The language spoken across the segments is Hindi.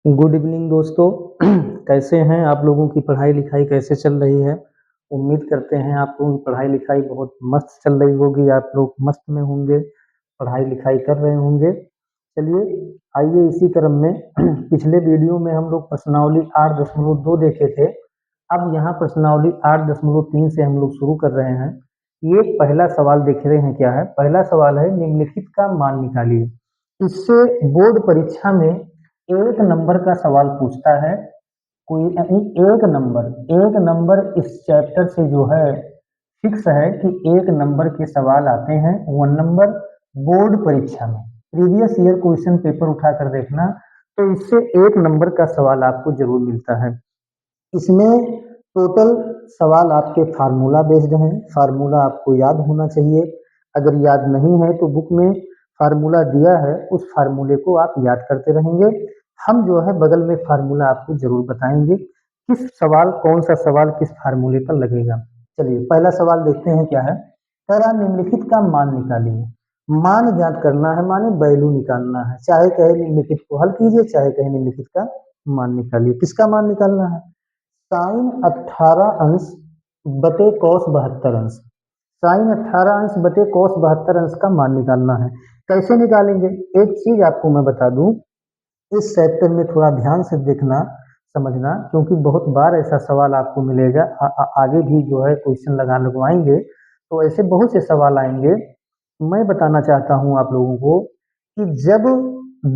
गुड इवनिंग दोस्तों। कैसे हैं आप लोगों की पढ़ाई लिखाई कैसे चल रही है। उम्मीद करते हैं आप लोगों की पढ़ाई लिखाई बहुत मस्त चल रही होगी, आप लोग मस्त में होंगे, पढ़ाई लिखाई कर रहे होंगे। चलिए आइए इसी क्रम में पिछले वीडियो में हम लोग प्रश्नावली 8.2 देखे थे। अब यहाँ प्रश्नावली 8.3 से हम लोग शुरू कर रहे हैं। ये पहला सवाल देख रहे हैं, क्या है पहला सवाल है, निम्नलिखित का मान निकालिए। इससे बोर्ड परीक्षा में एक नंबर का सवाल पूछता है। कोई एक नंबर इस चैप्टर से जो है फिक्स है कि एक नंबर के सवाल आते हैं 1 नंबर बोर्ड परीक्षा में। प्रीवियस ईयर क्वेश्चन पेपर उठाकर देखना, तो इससे एक नंबर का सवाल आपको जरूर मिलता है। इसमें टोटल सवाल आपके फार्मूला बेस्ड हैं, फार्मूला आपको याद होना चाहिए। अगर याद नहीं है तो बुक में फार्मूला दिया है, उस फार्मूले को आप याद करते रहेंगे। हम जो है बगल में फार्मूला आपको जरूर बताएंगे किस सवाल कौन सा सवाल किस फार्मूले पर लगेगा। चलिए पहला सवाल देखते हैं, क्या है। कह रहा निम्नलिखित का मान निकालिए। मान ज्ञात करना है, माने वैल्यू निकालना है। चाहे कहे निम्नलिखित को हल कीजिए, चाहे कहे निम्नलिखित का मान निकालिए। किसका मान निकालना है? साइन 18 अंश बटे कॉस 72 अंश। साइन 18 अंश बटे कॉस 72 अंश का मान निकालना है। कैसे निकालेंगे? एक चीज आपको मैं बता दूं, इस चैप्टर में थोड़ा ध्यान से देखना समझना, क्योंकि बहुत बार ऐसा सवाल आपको मिलेगा। आगे भी जो है क्वेश्चन लगवाएंगे तो ऐसे बहुत से सवाल आएंगे। मैं बताना चाहता हूं आप लोगों को कि जब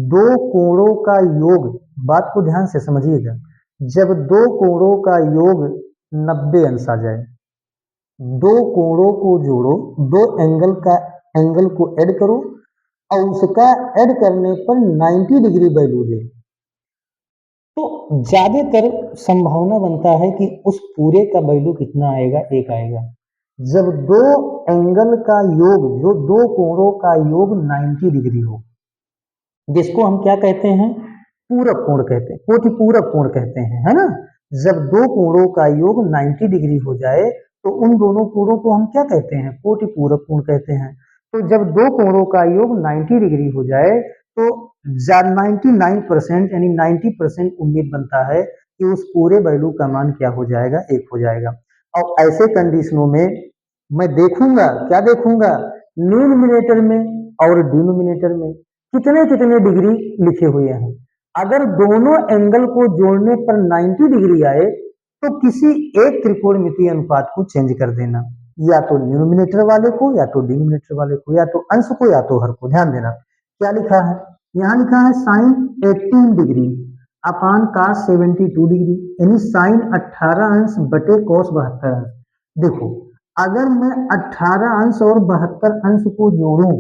दो कोणों का योग, बात को ध्यान से समझिएगा, जब दो कोणों का योग 90 अंश आ जाए, दो कोणों को जोड़ो, दो एंगल को ऐड करो और उसका ऐड करने पर 90 डिग्री वैल्यू दे, तो ज्यादातर संभावना बनता है कि उस पूरे का वैल्यू कितना आएगा? एक आएगा। जब दो एंगल का योग, जो दो कोणों का योग 90 डिग्री हो, जिसको हम क्या कहते हैं? पूरक कोण कहते हैं, कोटि पूरक कोण कहते हैं, है ना। जब दो कोणों का योग 90 डिग्री हो जाए तो उन दोनों कोणों को हम क्या कहते हैं? कोटि पूरक कोण कहते हैं। तो जब दो कोणों का योग 90 डिग्री हो जाए तो 99% यानी 90% उम्मीद बनता है कि उस पूरे वैल्यू का मान क्या हो जाएगा? एक हो जाएगा। और ऐसे कंडीशनों में मैं देखूंगा, क्या देखूंगा? न्यूमरेटर में और डिनोमिनेटर में कितने कितने डिग्री लिखे हुए हैं। अगर दोनों एंगल को जोड़ने पर 90 डिग्री आए तो किसी एक त्रिकोणमितीय अनुपात को चेंज कर देना, या तो न्यूमरेटर वाले को, या तो डिनोमिनेटर वाले को, या तो अंश को, या तो हर को। ध्यान देना क्या लिखा है। यहाँ लिखा है साइन 18 डिग्री अपान कास 72 डिग्री, यानी साइन 18 अंश बटे कॉस 72 अंश। देखो, अगर मैं 18 अंश और 72 अंश को जोड़ूं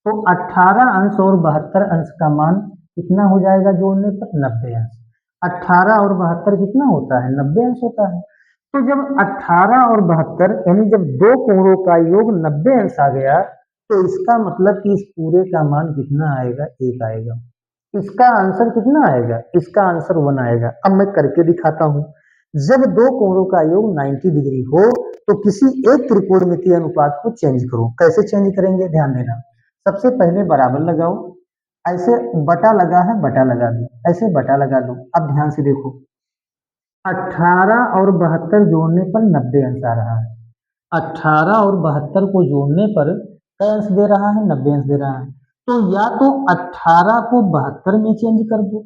तो 18 अंश और 72 अंश का मान कितना हो जाएगा जोड़ने पर? 90 अंश। 18 और 72 कितना होता है? 90 अंश होता है। तो जब 18 और 72 यानी जब दो कोणों का योग 90 अंश आ गया तो इसका मतलब कि इस पूरे का मान कितना आएगा? एक आएगा। इसका आंसर कितना आएगा? इसका आंसर 1 आएगा। अब मैं करके दिखाता हूं। जब दो कोणों का योग 90 डिग्री हो तो किसी एक त्रिकोणमितीय अनुपात को चेंज करो। कैसे चेंज करेंगे? ध्यान देना। सबसे पहले बराबर लगाओ, ऐसे बटा लगा है, बटा लगा दो, ऐसे बटा लगा दो। अब ध्यान से देखो, 18 और 72 जोड़ने पर 90 अंश आ रहा है। 18 और 72 को जोड़ने पर क्या अंश दे रहा है? 90 अंश दे रहा है। तो या तो 18 को 72 में चेंज कर दो,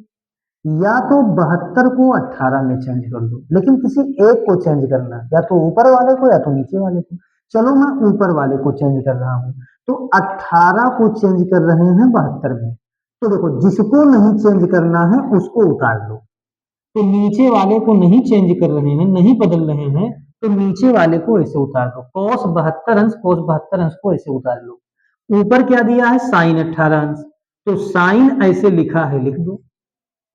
या तो 72 को 18 में चेंज कर दो, लेकिन किसी एक को चेंज करना, या तो ऊपर वाले को या तो नीचे वाले को। चलो मैं ऊपर वाले को चेंज कर रहा हूं, तो 18 को चेंज कर रहे हैं 72 में। तो देखो, जिसको नहीं चेंज करना है उसको उतार लो। तो नीचे वाले को नहीं चेंज कर रहे हैं, नहीं बदल रहे हैं, तो नीचे वाले को ऐसे उतार दो। cos 72 अंश, cos 72 अंश को ऐसे उतार लो। ऊपर क्या दिया है? साइन 18 अंश, तो साइन ऐसे लिखा है, लिख दो।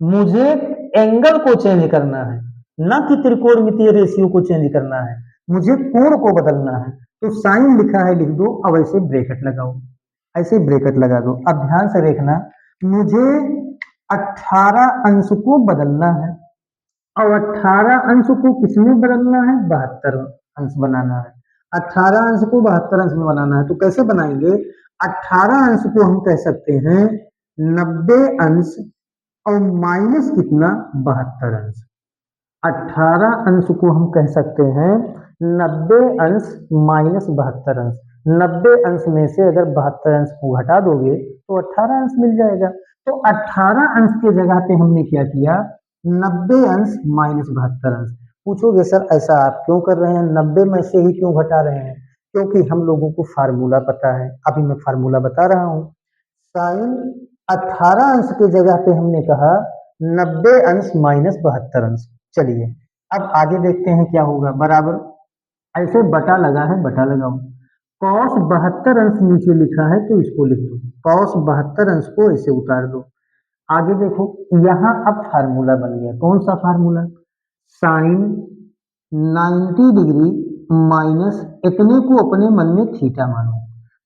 मुझे एंगल को चेंज करना है, ना कि त्रिकोणमितीय रेशियो को चेंज करना है, मुझे कोण को बदलना है। तो साइन लिखा है, लिख दो। अब ऐसे ब्रैकेट लगाओ, ऐसे ब्रैकेट लगा दो। अब ध्यान से देखना, मुझे 18 अंश को बदलना है, और 18 अंश को किसमें बदलना है? 72 अंश बनाना है। 18 अंश को 72 अंश में बनाना है, तो कैसे बनाएंगे? 18 अंश को हम कह सकते हैं 90 अंश और माइनस कितना 72 अंश। 18 अंश को हम कह सकते हैं 90 अंश माइनस 72 अंश। 90 अंश में से अगर 72 अंश को घटा दोगे तो 18 अंश मिल जाएगा। तो 18 अंश के जगह पे हमने क्या किया 90 अंश माइनस 72 अंश। पूछोगे सर ऐसा आप क्यों कर रहे हैं, 90 में से ही क्यों घटा रहे हैं? क्योंकि हम लोगों को फार्मूला पता है, अभी मैं फार्मूला बता रहा हूँ। साइन 18 अंश के जगह पे हमने कहा 90 अंश माइनस 72 अंश। चलिए अब आगे देखते हैं क्या होगा। बराबर ऐसे बटा लगा है, बटा लगाओ। कॉस 72 अंश नीचे लिखा है तो इसको लिख दो, कॉस 72 अंश को ऐसे उतार दो। आगे देखो यहाँ अब फार्मूला बन गया, कौन सा फार्मूला? साइन 90 डिग्री माइनस इतने को अपने मन में थीटा मानो,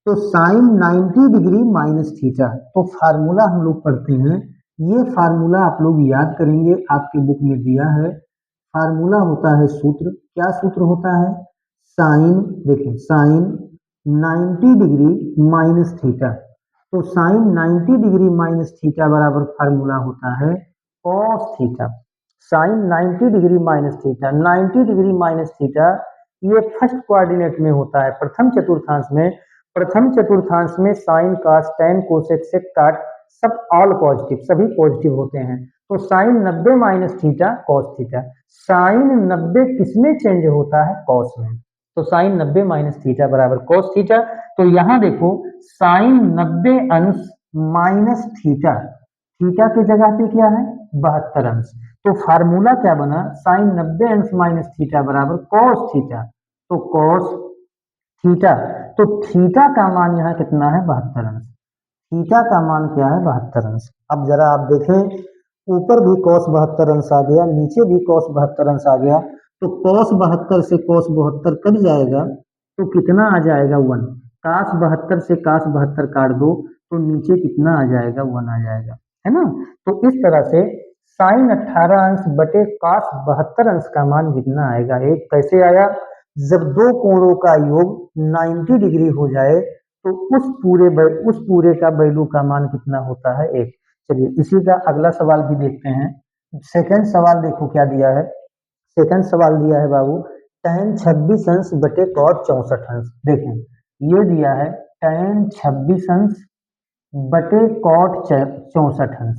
तो साइन 90 डिग्री माइनस थीटा। तो फार्मूला हम लोग पढ़ते हैं, ये फार्मूला आप लोग याद करेंगे, आपके बुक में दिया है। फार्मूला होता है सूत्र, क्या सूत्र होता है? साइन, देखिए साइन 90 डिग्री माइनस थीटा, तो साइन 90 डिग्री माइनस थीटा बराबर फार्मूला होता है cos theta. Sine 90 degree minus theta, 90 degree minus theta ये फर्स्ट कोऑर्डिनेट में होता है, प्रथम चतुर्थांश में। प्रथम चतुर्थांश में sine cos tan cosec sec cot सब ऑल पॉजिटिव, सभी पॉजिटिव होते हैं। तो sine 90 minus theta cos theta. Sine 90 किसमें चेंज होता है? कॉस में। तो साइन 90 माइनस थीटा बराबर कॉस थीटा। तो यहां देखो साइन 90 अंश माइनस थीटा, थीटा की जगह पे क्या है 72 अंश। तो फार्मूला क्या बना? साइन 90 अंश माइनस थीटा बराबर कॉस थीटा। तो कॉस थीटा, तो थीटा का मान यहाँ कितना है 72 अंश। थीटा का मान क्या है 72 अंश। अब जरा आप देखें, ऊपर भी cos 72 अंश आ गया, नीचे भी cos 72 अंश आ गया, तो cos 72 से cos 72 कट जाएगा तो कितना आ जाएगा 1। cos 72 से cos 72 काट दो तो नीचे कितना आ जाएगा 1 आ जाएगा, है ना। तो इस तरह से साइन 18 अंश बटे cos 72 अंश का मान कितना आएगा 1। कैसे आया? जब दो कोणों का योग 90 डिग्री हो जाए तो उस पूरे का वैल्यू का मान कितना होता है 1। चलिए इसी का अगला सवाल भी देखते हैं। सेकंड सवाल देखो क्या दिया है। सेकंड सवाल दिया है बाबू tan 26 अंश बटे cot 64 अंश। देखें ये दिया है tan 26 अंश बटे cot 64 अंश,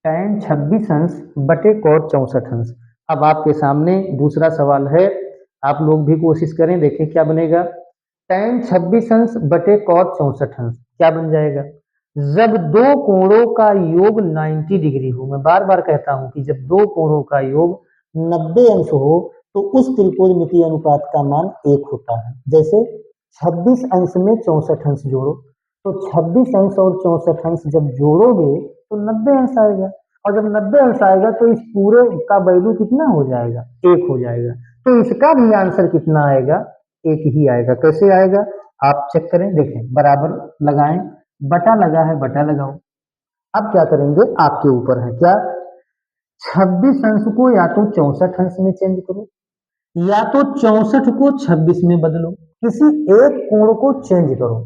tan 26 अंश बटे cot 64 अंश। अब आपके सामने दूसरा सवाल है, आप लोग भी कोशिश करें, देखें क्या बनेगा। tan 26 अंश बटे cot 64 अंश क्या बन जाएगा? जब दो कोणों का योग 90 डिग्री हो, मैं बार बार कहता हूं कि जब दो कोणों का योग 90 अंश हो तो उस त्रिकोणमितीय अनुपात का मान 1 होता है। जैसे 26 अंश में 64 अंश जोड़ो, तो 26 अंश और 64 अंश जब जोड़ोगे तो 90 अंश आएगा, और जब 90 अंश आएगा तो इस पूरे का वैल्यू कितना हो जाएगा 1 हो जाएगा। तो इसका भी आंसर कितना आएगा 1 ही आएगा। कैसे आएगा आप चेक करें, देखें बराबर लगाएं, बटा लगा है बटा लगाओ। अब क्या करेंगे आपके ऊपर है, क्या 26 अंश को या तो 64 अंश में चेंज करो या तो 64 को 26 में बदलो, किसी एक कोण को चेंज करो।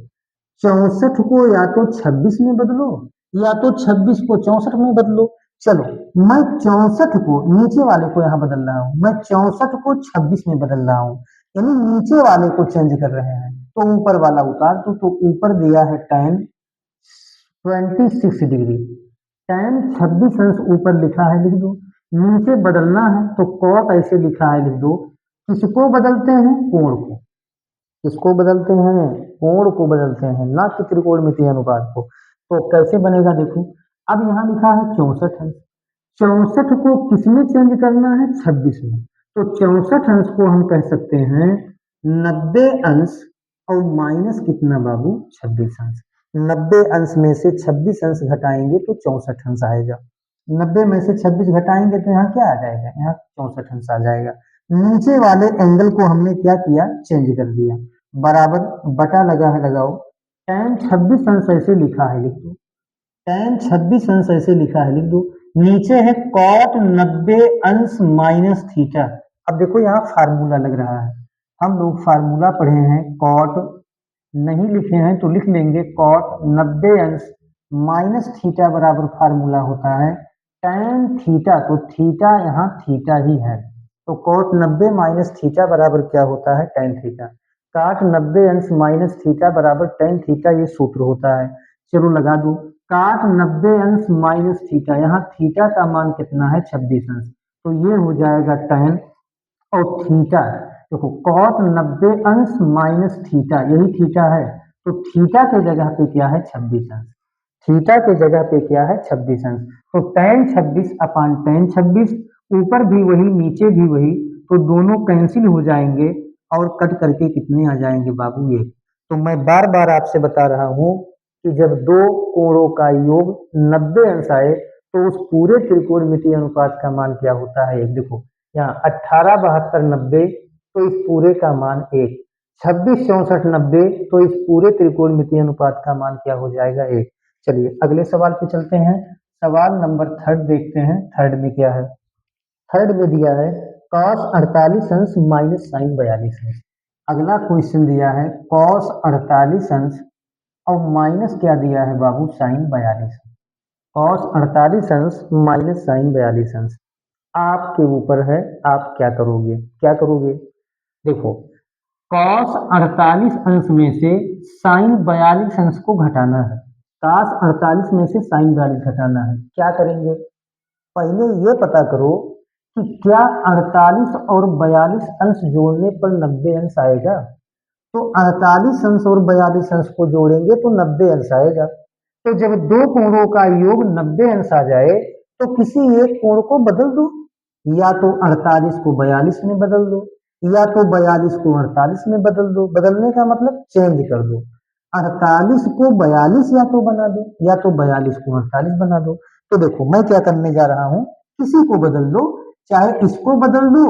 64 को या तो 26 में बदलो या तो 26 को 64 में बदलो। चलो मैं 64 को नीचे वाले को यहाँ बदल रहा हूँ, मैं 64 को 26 में बदल रहा हूँ, यानी नीचे वाले को चेंज कर रहे हैं। तो ऊपर वाला उतार दो, तो ऊपर दिया है tan 26 डिग्री, tan 26 अंश ऊपर लिखा है लिख दो, नीचे बदलना है तो cot ऐसे लिखा है लिख दो। किसको बदलते हैं? कोण को। किसको बदलते हैं? कोण को बदलते हैं, ना कि त्रिकोणमितीय अनुपात को। तो कैसे बनेगा देखो, अब यहाँ लिखा है 64 अंश, 64 को किसमें चेंज करना है 26 में, तो 64 अंश को हम कह सकते हैं 90 अंश और माइनस कितना बाबू 26 अंश। 90 अंश में से 26 अंश घटाएंगे तो 64 अंश आएगा, 90 में से 26 घटाएंगे तो यहाँ क्या आ जाएगा, यहाँ 64 अंश आ जाएगा। नीचे वाले एंगल को हमने क्या किया चेंज कर दिया, बराबर बटा लगा है लगाओ। tan 26 अंश ऐसे लिखा है लिख दो, tan 26 अंश ऐसे लिखा है लिख दो, नीचे है cot 90 अंश माइनस थीटा। अब देखो यहाँ फार्मूला लग रहा है, हम लोग फार्मूला पढ़े हैं, cot नहीं लिखे हैं तो लिख लेंगे, cot 90 अंश माइनस थीटा बराबर फार्मूला होता है tan थीटा, तो थीटा यहाँ थीटा ही है, तो cot 90 माइनस थीटा बराबर क्या होता है, tan थीटा। काट 90 अंश माइनस थीटा बराबर tan थीटा, ये सूत्र होता है। चलो लगा दो, काट 90 अंश माइनस थीटा, यहाँ थीटा का मान कितना है, 26 अंश, तो ये हो जाएगा tan, और थीटा देखो cot 90 अंश माइनस थीटा, यही थीटा है, तो थीटा के जगह पे क्या है, 26 अंश। थीटा के जगह पे क्या है, 26 अंश, तो tan 26 अपान tan 26, ऊपर भी वही नीचे भी वही, तो दोनों कैंसिल हो जाएंगे और कट करके कितने आ जाएंगे बाबू, ये। तो मैं बार बार आपसे बता रहा हूं कि जब दो कोणों का योग 90 अंश आए तो उस पूरे त्रिकोणमितीय अनुपात का मान क्या होता है, एक देखो यहाँ 18 72 90, तो इस पूरे का मान 1, 26 64 90, तो इस पूरे त्रिकोणमितीय अनुपात का मान क्या हो जाएगा, 1। चलिए अगले सवाल पे चलते हैं। सवाल नंबर थर्ड देखते हैं, थर्ड में क्या है। थर्ड में दिया है cos 48 अंश माइनस साइन 42 अंश। अगला क्वेश्चन दिया है cos 48 अंश और माइनस क्या दिया है बाबू, साइन 42। cos 48 अंश माइनस साइन 42 अंश, आपके ऊपर है, आप क्या करोगे, क्या करोगे। देखो cos 48 अंश में से साइन 42 अंश को घटाना है, cos 48 में से साइन 42 घटाना है, क्या करेंगे, पहले ये पता करो कि क्या 48 और 42 अंश जोड़ने पर 90 अंश आएगा, तो 48 अंश और 42 अंश को जोड़ेंगे तो 90 अंश आएगा। तो जब दो कोणों का योग 90 अंश आ जाए तो किसी एक कोण को बदल दो, या तो 48 को 42 में बदल दो, या तो 42 को 48 में बदल दो, बदलने का मतलब चेंज कर दो, 48 को 42 या तो बना दो, या तो 42 को 48 बना दो। तो देखो मैं क्या करने जा रहा हूं, किसी को बदल दो, चाहे इसको बदल दो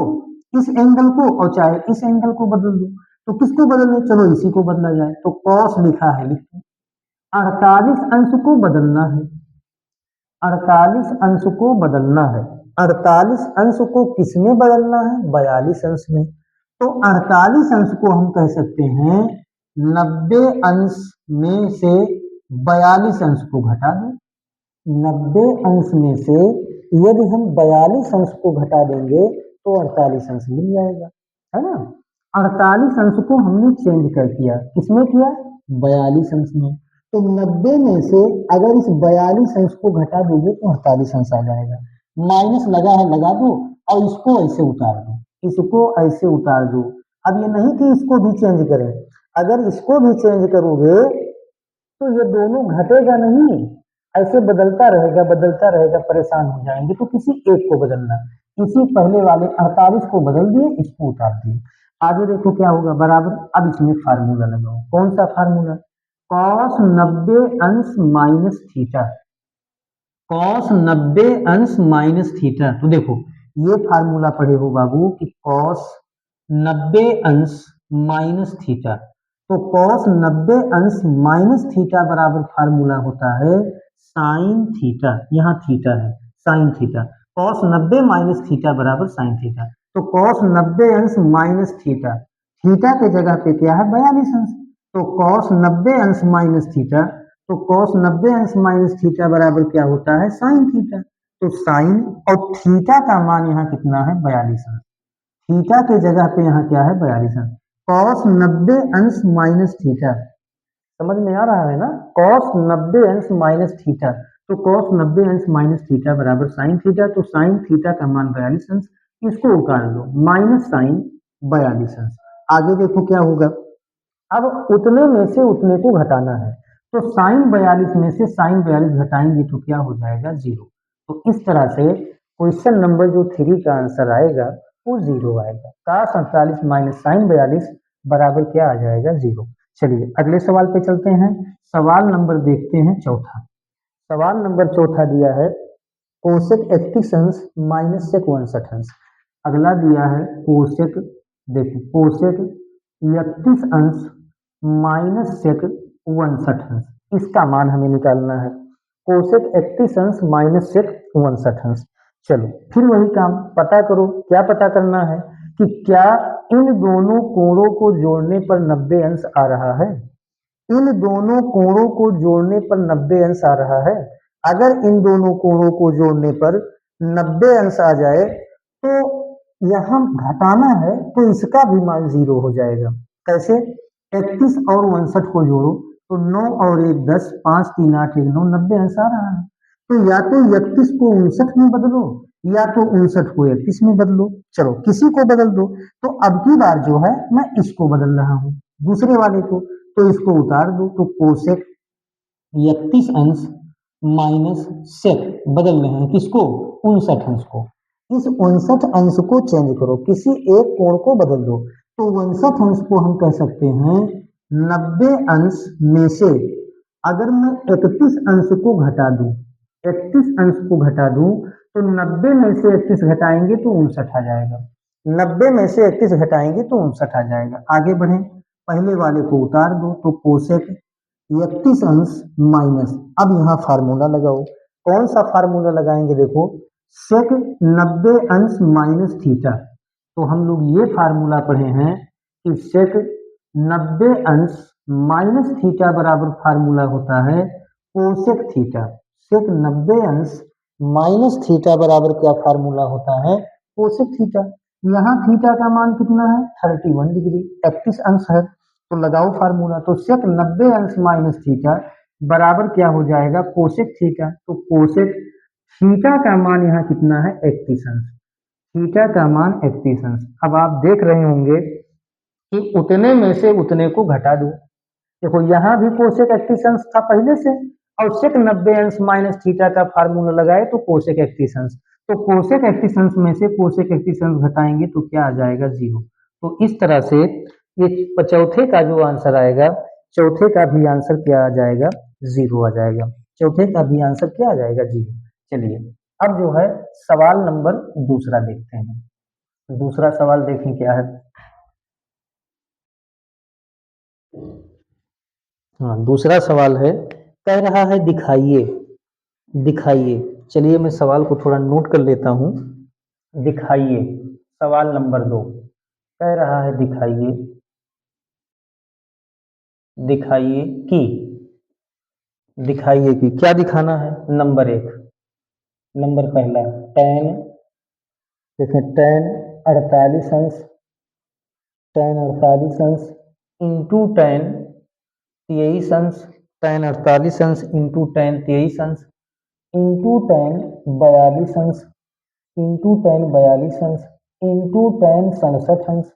इस एंगल को, और चाहे इस एंगल को बदल दो। तो किसको बदलने, चलो इसी को बदला जाए, तो कॉस लिखा है, लिखो 48 अंश को बदलना है, 48 अंश को बदलना है, 48 अंश को किस में बदलना है, 42 अंश में। तो 48 अंश को हम कह सकते हैं 90 अंश में से 42 अंश को घटा दो, 90 अंश में से यदि हम 42 अंश को घटा देंगे तो 48 अंश मिल जाएगा, है ना। 48 अंश को हमने चेंज कर दिया, किसमें किया, 42 अंश में। तो 90 में से अगर इस 42 अंश को घटा दोगे तो 48 अंश आ जाएगा, माइनस लगा है लगा दो, और इसको ऐसे उतार दो, इसको ऐसे उतार दो। अब ये नहीं कि इसको भी चेंज करें, अगर इसको भी चेंज करोगे तो ये दोनों घटेगा नहीं, ऐसे बदलता रहेगा, परेशान हो जाएंगे। तो किसी एक को बदलना, इसी पहले वाले 48 को बदल दिए, इसको उतार दिए, आगे देखो क्या होगा बराबर। अब इसमें फार्मूला लगाओ, कौन सा फार्मूला, cos 90 अंश माइनस थीटा, cos 90 अंश माइनस थीटा। तो देखो ये फार्मूला पढ़े हो बाबू कि cos 90 अंश माइनस थीटा, तो cos 90 अंश माइनस थीटा बराबर फार्मूला होता है साइन थीटा, यहाँ थीटा है, sine theta, cos 90 minus theta बराबर साइन थीटा। तो cos 90 अंश माइनस थीटा, थीटा के जगह पे क्या है, 42 अंश, तो cos 90 अंश माइनस थीटा, तो cos 90 अंश माइनस थीटा बराबर क्या होता है, साइन थीटा। तो साइन और थीटा का मान यहाँ कितना है, 42 अंश, थीटा के जगह पे यहाँ क्या है, 42 अंश, cos 90 अंश माइनस थीटा, समझ में आ रहा है ना, cos 90 अंश माइनस थीटा, तो cos 90 अंश माइनस थीटा बराबर साइन थीटा, तो साइन थीटा का मान 42 अंश, इसको उतार दो, माइनस साइन 42 अंश। आगे देखो क्या होगा, अब उतने में से उतने को घटाना है, तो साइन 42 में से साइन 42 घटाएंगे तो क्या हो जाएगा, 0। तो इस तरह से क्वेश्चन नंबर जो 3 का आंसर आएगा वो 0 आएगा, cos 48 माइनस साइन 42 बराबर क्या आ जाएगा, 0। चलिए अगले सवाल पे चलते हैं, सवाल नंबर देखते हैं चौथा। सवाल नंबर चौथा दिया है कोसेक 31 अंश माइनस सेक 59 अंश। अगला दिया है कोसेक, देखिए कोसेक 31 अंश माइनस सेक 59 अंश, इसका मान हमें निकालना है, कोसेक 31 अंश माइनस सेक 59 अंश। चलो फिर वही काम, पता करो, क्या पता करना है कि क्या इन दोनों कोणों को जोड़ने पर 90 अंश आ रहा है, इन दोनों कोणों को जोड़ने पर 90 अंश आ रहा है। अगर इन दोनों कोणों को जोड़ने पर 90 अंश आ जाए तो यहाँ घटाना है तो इसका भी मान 0 हो जाएगा। कैसे? 31 और 59 को जोड़ो तो 9 और 1 10, 5 3 8 1 9, 90 अंश आ रहा है। तो या तो 31 को 59 में बदलो या तो 59 को 31 में बदलो, चलो किसी को बदल दो। तो अब की बार जो है मैं इसको बदल रहा हूँ, दूसरे वाले को, तो इसको उतार दो तो कोसेक 31 अंश माइनस सेक बदल रहे हैं किसको? 59 अंश को। इस 59 अंश को चेंज करो, किसी एक कोण को बदल दो, तो 59 अंश को हम कह सकते हैं 90 अंश में से अगर मैं 31 अंश को घटा दूं, 31 अंश को घटा दूं तो 90 में से 31 घटाएंगे तो 59 आ जाएगा, 90 में से 31 घटाएंगे तो 59 आ जाएगा। आगे बढ़े, पहले वाले को उतार दो तो कोसेक 31 अंश माइनस, अब यहाँ फार्मूला लगाओ। कौन सा फार्मूला लगाएंगे? देखो, सेक 90 अंश माइनस थीटा, तो हम लोग ये फार्मूला पढ़े हैं कि सेक 90 अंश माइनस थीटा बराबर फार्मूला होता है कोसेक थीटा। सेक 90 अंश माइनस थीटा बराबर क्या फार्मूला होता है? Cosec theta. यहाँ थीटा का मान कितना है? 31 डिग्री, 31 अंश है, तो लगाओ फार्मूला, तो सेक 90 अंश माइनस थीटा बराबर क्या हो जाएगा? Cosec theta. तो कोसेक थीटा का मान यहाँ कितना है? 31 अंश। थीटा का मान 31 अंश। अब आप देख रहे होंगे कि उतने में से उतने को घटा दो। देखो यहाँ भी कोसेक 31 अंश था पहले से, और सेक 90 अंश माइनस थीटा का फार्मूला लगाए तो कोसेक 31 अंश, तो कोसेक 31 अंश में से कोसेक 31 अंश घटाएंगे तो क्या आ जाएगा? 0। तो इस तरह से ये चौथे का जो आंसर आएगा, चौथे का भी आंसर क्या आ जाएगा? 0 आ जाएगा। चौथे का भी आंसर क्या आ जाएगा? 0। चलिए अब जो है सवाल नंबर दूसरा देखते हैं। दूसरा सवाल देखें क्या है। हाँ, दूसरा सवाल है, कह रहा है दिखाइए, दिखाइए। चलिए मैं सवाल को थोड़ा नोट कर लेता हूँ। दिखाइए, सवाल नंबर 2 कह रहा है दिखाइए, दिखाइए कि, दिखाइए कि क्या दिखाना है? नंबर 1, नंबर पहला tan, देखें tan 48 अंश, tan 48 अंश इंटू tan 23 अंश, tan 48 अंश इंटू tan 23 अंश इंटू tan 42 अंश इंटू tan 42 अंश इंटू tan 67 अंश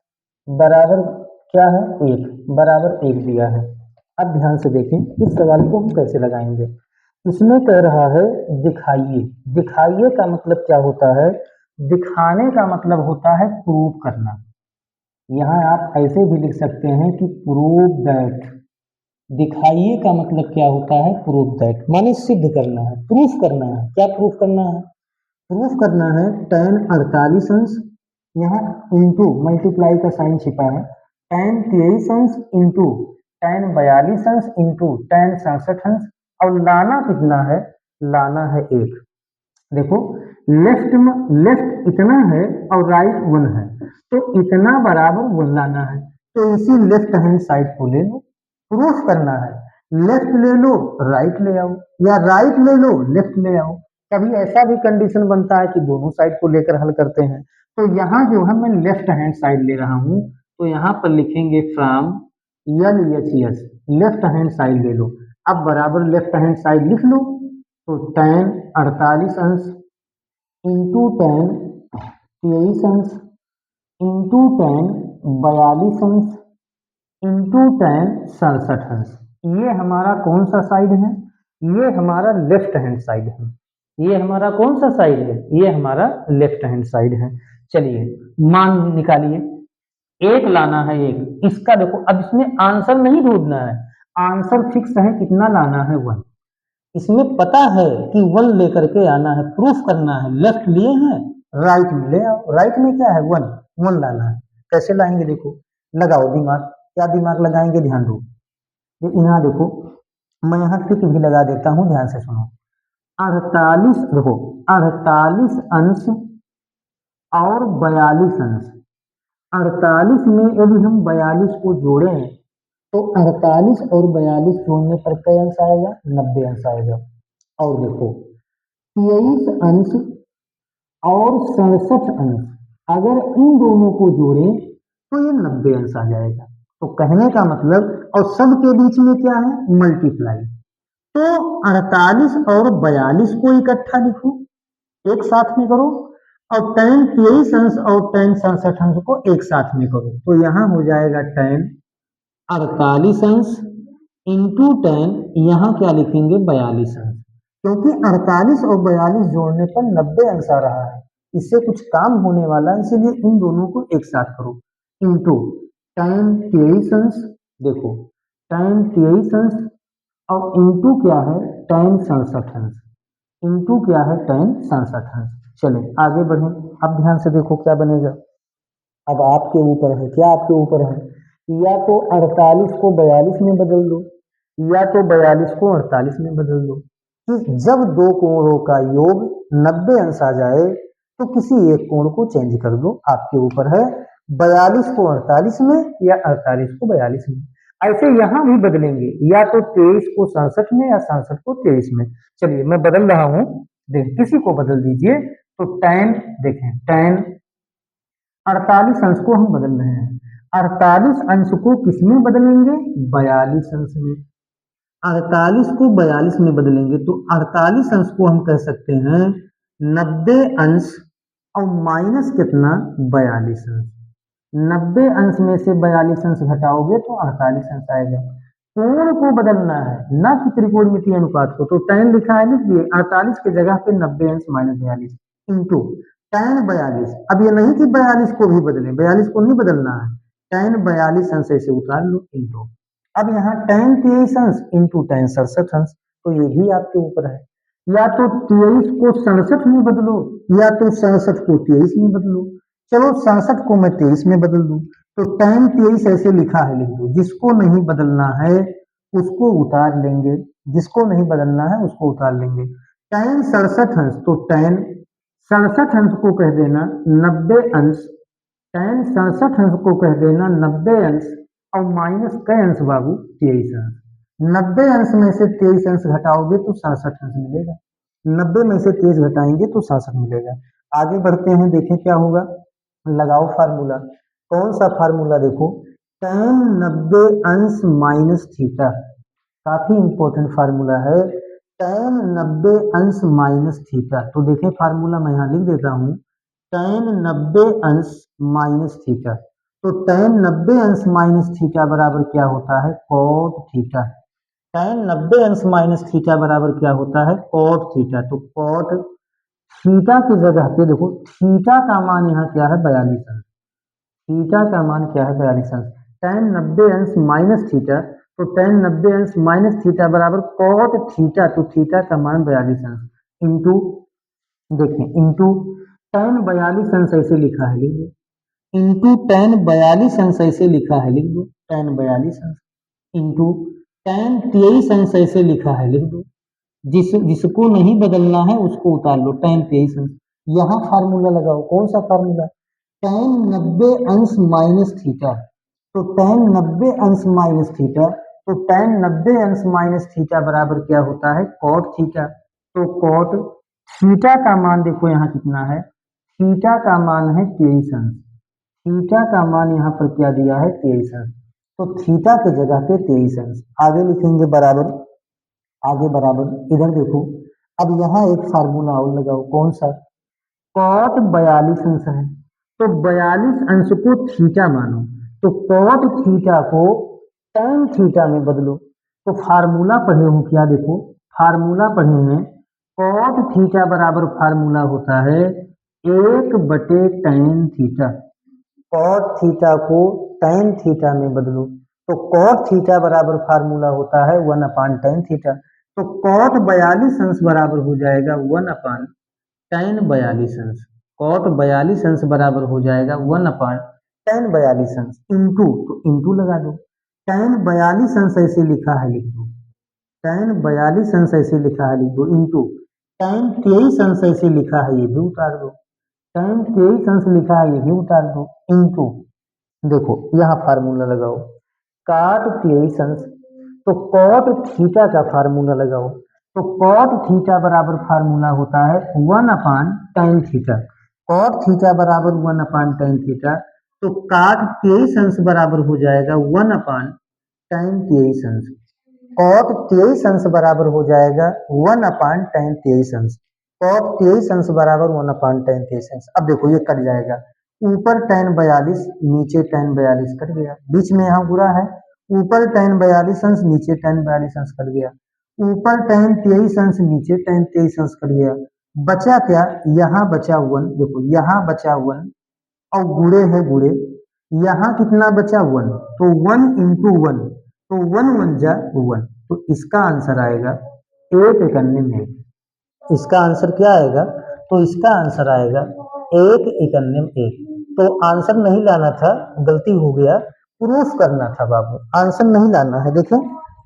बराबर क्या है? 1, बराबर 1 दिया है। अब ध्यान से देखें इस सवाल को हम कैसे लगाएंगे। इसमें कह रहा है दिखाइए, दिखाइए का मतलब क्या होता है? दिखाने का मतलब होता है प्रूव करना। यहाँ आप ऐसे भी लिख सकते हैं कि प्रूव दैट। दिखाइए का मतलब क्या होता है? प्रूव दैट, माने सिद्ध करना है, प्रूफ करना है। क्या प्रूफ करना है? प्रूफ करना है tan 48 अंश, यहाँ इंटू मल्टीप्लाई का साइन छिपा है, tan 23 अंश इंटू tan 42 अंश इंटू tan 67 अंश, और लाना कितना है? लाना है 1। देखो लेफ्ट में, लेफ्ट इतना है और राइट 1 है, तो इतना बराबर 1 लाना है, तो इसी लेफ्ट हैंड साइड को ले लो। प्रूफ करना है, लेफ्ट ले लो राइट ले आओ, या राइट ले लो लेफ्ट ले आओ। कभी ऐसा भी कंडीशन बनता है कि दोनों साइड को लेकर हल करते हैं, तो यहाँ जो है मैं लेफ्ट हैंड साइड ले रहा हूँ, तो यहाँ पर लिखेंगे from LHS, left hand side ले लो। अब बराबर लेफ्ट हैंड साइड लिख लो, तो tan 48 अंश इंटू tan 23 अंश इंटू tan 42 अंश इंटू tan 67 अंश, ये हमारा कौन सा साइड है? ये हमारा लेफ्ट हैंड साइड है। ये हमारा कौन सा साइड है? ये हमारा लेफ्ट हैंड साइड है। चलिए मान निकालिए, 1 लाना है 1, इसका देखो अब इसमें आंसर नहीं ढूंढना है, आंसर फिक्स है, कितना लाना है? 1। इसमें पता है कि 1 लेकर के आना है, प्रूफ करना है, लेफ्ट लिए हैं राइट में ले आओ, राइट में क्या है? 1, 1 लाना है। कैसे लाएंगे? देखो लगाओ दिमाग, क्या दिमाग लगाएंगे? ध्यान दो, यहाँ देखो मैं यहाँ टिक भी लगा देता हूँ, ध्यान से सुनो। 48 देखो, 48 अंश और 42 अंश, 48 में यदि हम 42 को जोड़ें तो 48 और 42 जोड़ने पर क्या अंश आएगा? 90 अंश आएगा। और देखो 23 अंश और 67 अंश, अगर इन दोनों को जोड़े तो ये 90 अंश आ जाएगा। तो कहने का मतलब, और सब के बीच में क्या है, मल्टीप्लाई। तो 48 और 42 को इकट्ठा लिखो, एक साथ में करो, और tan 23 अंश और tan 67 अंश को एक साथ में करो, तो यहां हो जाएगा tan 48 अंश इंटू tan, यहाँ क्या लिखेंगे 42 अंश, क्योंकि 48 और 42 जोड़ने पर 90 अंश आ रहा है, इससे कुछ काम होने वाला है, इसीलिए इन दोनों को एक साथ करो, इंटू tan 23 अंश, देखो tan 23 अंश और इंटू क्या है tan 67 अंश, इंटू क्या है tan 67 अंश। चले आगे बढ़े, अब ध्यान से देखो क्या बनेगा। अब आपके ऊपर है, क्या आपके ऊपर है, या तो 48 को 42 में बदल दो, या तो 42 को 48 में बदल दो, कि जब दो कोणों का योग 90 अंश आ जाए तो किसी एक कोण को चेंज कर दो, आपके ऊपर है, 42 को 48 में या 48 को 42 में। ऐसे यहां भी बदलेंगे, या तो 23 को 67 में या 67 को 23 में। चलिए मैं बदल रहा हूं, देख किसी को बदल दीजिए, तो tan, देखें tan 48 अंश को हम बदल रहे हैं, 48 अंश को किस में बदलेंगे, 42 अंश में। 48 को 42 में बदलेंगे तो 48 अंश को हम कह सकते हैं 90 अंश और माइनस कितना, 42 अंश। 90 अंश में से 42 अंश घटाओगे तो 48 अंश आएगा। कोण को बदलना है, ना कि त्रिकोणमितीय अनुपात को, तो tan लिखा है, लिख दिए 48 की जगह पे 90 अंश माइनस 42 इंटू tan 42। अब ये नहीं कि 42 को भी बदलें, 42 को नहीं बदलना है, tan 42 अंश ऐसे उतार लो इंटू, अब यहाँ tan 23 अंश इंटू tan 67 अंश, तो ये भी आपके ऊपर है, या तो 23 को 67 में बदलो, या तो 67 को 23 में बदलो। चलो 67 को मैं 23 में बदल दूं, तो tan 23 ऐसे लिखा है, लिख दो, जिसको नहीं बदलना है उसको उतार लेंगे, जिसको नहीं बदलना है उसको उतार लेंगे। tan 67 अंश, तो tan 67 अंश को कह देना 90 अंश, tan 67 अंश को कह देना 90 अंश, और माइनस कै अंश बाबू, 23 अंश। 90 अंश में से 23 अंश घटाओगे तो 67 अंश मिलेगा, 90 में से 23 घटाएंगे तो 67 मिलेगा। आगे बढ़ते हैं, देखें क्या होगा, लगाओ फार्मूला। कौन सा फार्मूला, देखो tan 90 अंश माइनस थीटा, काफी इंपॉर्टेंट फार्मूला है, tan 90 अंश माइनस थीटा। तो देखें फार्मूला मैं यहाँ लिख देता हूँ, tan 90 अंश माइनस थीटा, तो tan 90 अंश माइनस थीटा बराबर क्या होता है, cot थीटा। tan 90 अंश माइनस थीटा बराबर क्या होता है, cot थीटा। तो cot थीटा की जगह पे देखो, थीटा का मान यहाँ क्या है, 42 अंश, थीटा का मान क्या है, 42 अंश। tan 90 अंश माइनस थीटा, तो tan 90 अंश माइनस थीटा बराबर cot थीटा, तो थीटा का मान 42 अंश इंटू, देखें इंटू tan 42 अंश ऐसे लिखा है, लिख दो, इंटू tan 42 अंश ऐसे लिखा है, लिख दो, tan 42 अंश इंटू tan 23 अंश ऐसे लिखा है, लिख दो, जिसको नहीं बदलना है उसको उतार लो, tan 23 अंश। यहाँ फार्मूला लगाओ, कौन सा फार्मूला, tan 90 अंश माइनस थीटा, तो tan 90 अंश माइनस थीटा, तो tan 90 अंश माइनस थीटा बराबर क्या होता है, cot थीटा। तो cot थीटा का मान देखो यहाँ कितना है, थीटा का मान है 23 अंश, थीटा का मान यहाँ पर क्या दिया है, 23 अंश, तो थीटा की जगह पे 23 अंश आगे लिखेंगे बराबर, आगे बराबर, इधर देखो, अब यहाँ एक फार्मूला और लगाओ, कौन सा, cot 42 अंश है, तो 42 अंश को थीटा मानो, तो cot थीटा को tan थीटा में बदलो। तो फार्मूला पढ़े हो क्या, देखो फार्मूला पढ़े हैं, cot थीटा बराबर फार्मूला होता है 1/tan थीटा, cot थीटा को tan थीटा में बदलो, तो cot थीटा बराबर फार्मूला होता है 1/tan थीटा, तो cot 42 अंश बराबर हो जाएगा 1/tan 42 अंश, cot 42 अंश बराबर हो जाएगा 1/tan 42 अंश इंटू, तो इंटू लगा दो, tan 42 अंश ऐसे लिखा है, लिख दो, tan 42 अंश ऐसे लिखा है, लिख दो, इंटू tan 23 अंश ऐसे लिखा है, ये भी उतार दो, tan 23 अंश लिखा है, ये भी उतार दो, इंटू, देखो यहाँ फार्मूला लगाओ, cot 23 अंश, तो cot थीटा का फार्मूला लगाओ, तो कॉट थीटा बराबर फार्मूला होता है 1/tan थीटा। कॉट थीटा बराबर 1/tan थीटा, तो काट तेईस अंश बराबर हो जाएगा 1/tan23 अंश। कॉट 23 अंश बराबर हो जाएगा 1/tan23 अंश। कॉट 23 अंश बराबर 1/tan23 अंश। अब देखो ये कट जाएगा, ऊपर tan42 नीचे tan42 कट गया, बीच में यहाँ बुरा है, ऊपर tan42 अंश नीचे tan42 अंश कट गया, ऊपर tan23 अंश नीचे tan23 अंश कट गया, बचा क्या, यहाँ बचा 1। देखो यहाँ बचा 1 और गुड़े है गुड़े, यहाँ कितना बचा 1, तो 1 इंटू 1, तो 1 1 जा 1, तो इसका आंसर आएगा 191। इसका आंसर क्या आएगा, तो इसका आंसर आएगा 191। तो आंसर नहीं लाना था, गलती हो गया, प्रूफ करना था बाबू, आंसर नहीं लाना है। देखो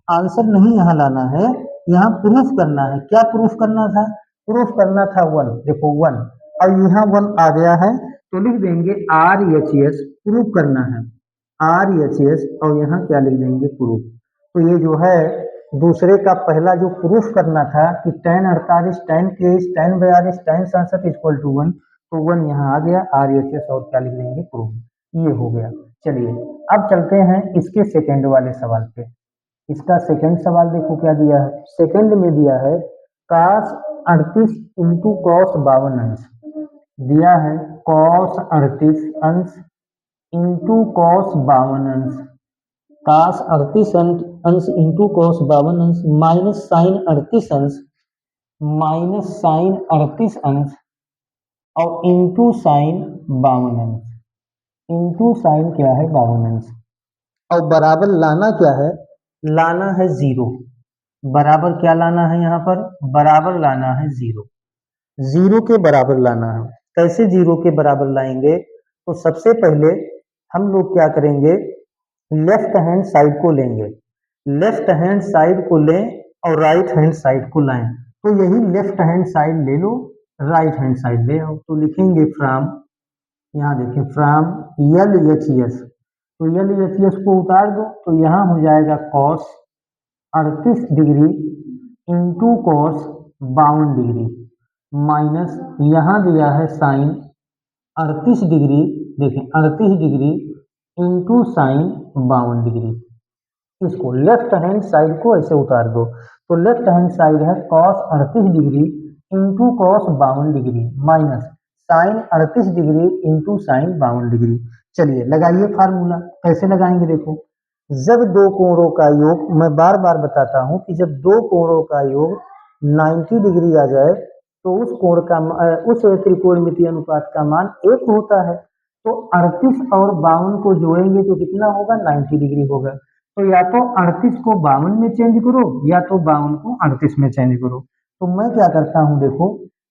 आंसर नहीं यहाँ लाना है, यहाँ प्रूफ करना है। क्या प्रूफ करना था, प्रूफ करना था 1। देखो 1 और यहाँ 1 आ गया है, तो लिख देंगे RHS, प्रूफ करना है RHS, और यहाँ क्या लिख देंगे, प्रूफ। तो ये जो है दूसरे का पहला जो प्रूफ करना था कि tan48 tan23 tan42 tan67 equal to 1, तो 1 यहाँ आ गया, RHS और क्या लिख देंगे, प्रूफ। ये हो गया। चलिए अब चलते हैं इसके सेकंड वाले सवाल पे। इसका सेकंड सवाल देखो क्या दिया है, सेकंड में दिया है cos 38 इंटू कॉस 52 अंश दिया है, cos 38 अंश इंटू कॉस 52 अंश, cos 38 अंश इंटू कॉस 52 अंश माइनस साइन 38 अंश, माइनस साइन 38 अंश और इंटू साइन 52 अंश, इंटू साइन क्या है 52 अंश, और बराबर लाना क्या है, लाना है जीरो। बराबर क्या लाना है, यहाँ पर बराबर लाना है जीरो, जीरो के बराबर लाना है। कैसे जीरो के बराबर लाएंगे, तो सबसे पहले हम लोग क्या करेंगे, लेफ्ट हैंड साइड को लेंगे, लेफ्ट हैंड साइड को लें और राइट हैंड साइड को लाएं। तो यही लेफ्ट हैंड साइड ले लो, राइट हैंड साइड ले आओ, तो लिखेंगे फ्रॉम, यहाँ देखिए फ्रॉम LHS, तो LHS को उतार दो, तो यहाँ हो जाएगा cos 38 degree into cos 52 degree minus यहाँ दिया है साइन 38 डिग्री, देखें 38 डिग्री इंटू साइन 52 डिग्री। इसको लेफ्ट हैंड साइड को ऐसे उतार दो, तो लेफ्ट हैंड साइड है cos 38 degree into cos 52 degree minus sine 38 degree into sine 52 degree. चलिए लगाइए फार्मूला, कैसे लगाएंगे, देखो जब दो कोणों का योग, मैं बार बार बताता हूं कि जब दो कोणों का योग 90 डिग्री आ जाए तो उस कोण का उस त्रिकोणमितीय अनुपात का मान 1 होता है। तो 38 और 52 को जोड़ेंगे तो कितना होगा, 90 डिग्री होगा। तो या तो 38 को 52 में चेंज करो या तो 52 को 38 में चेंज करो। तो मैं क्या करता हूं, देखो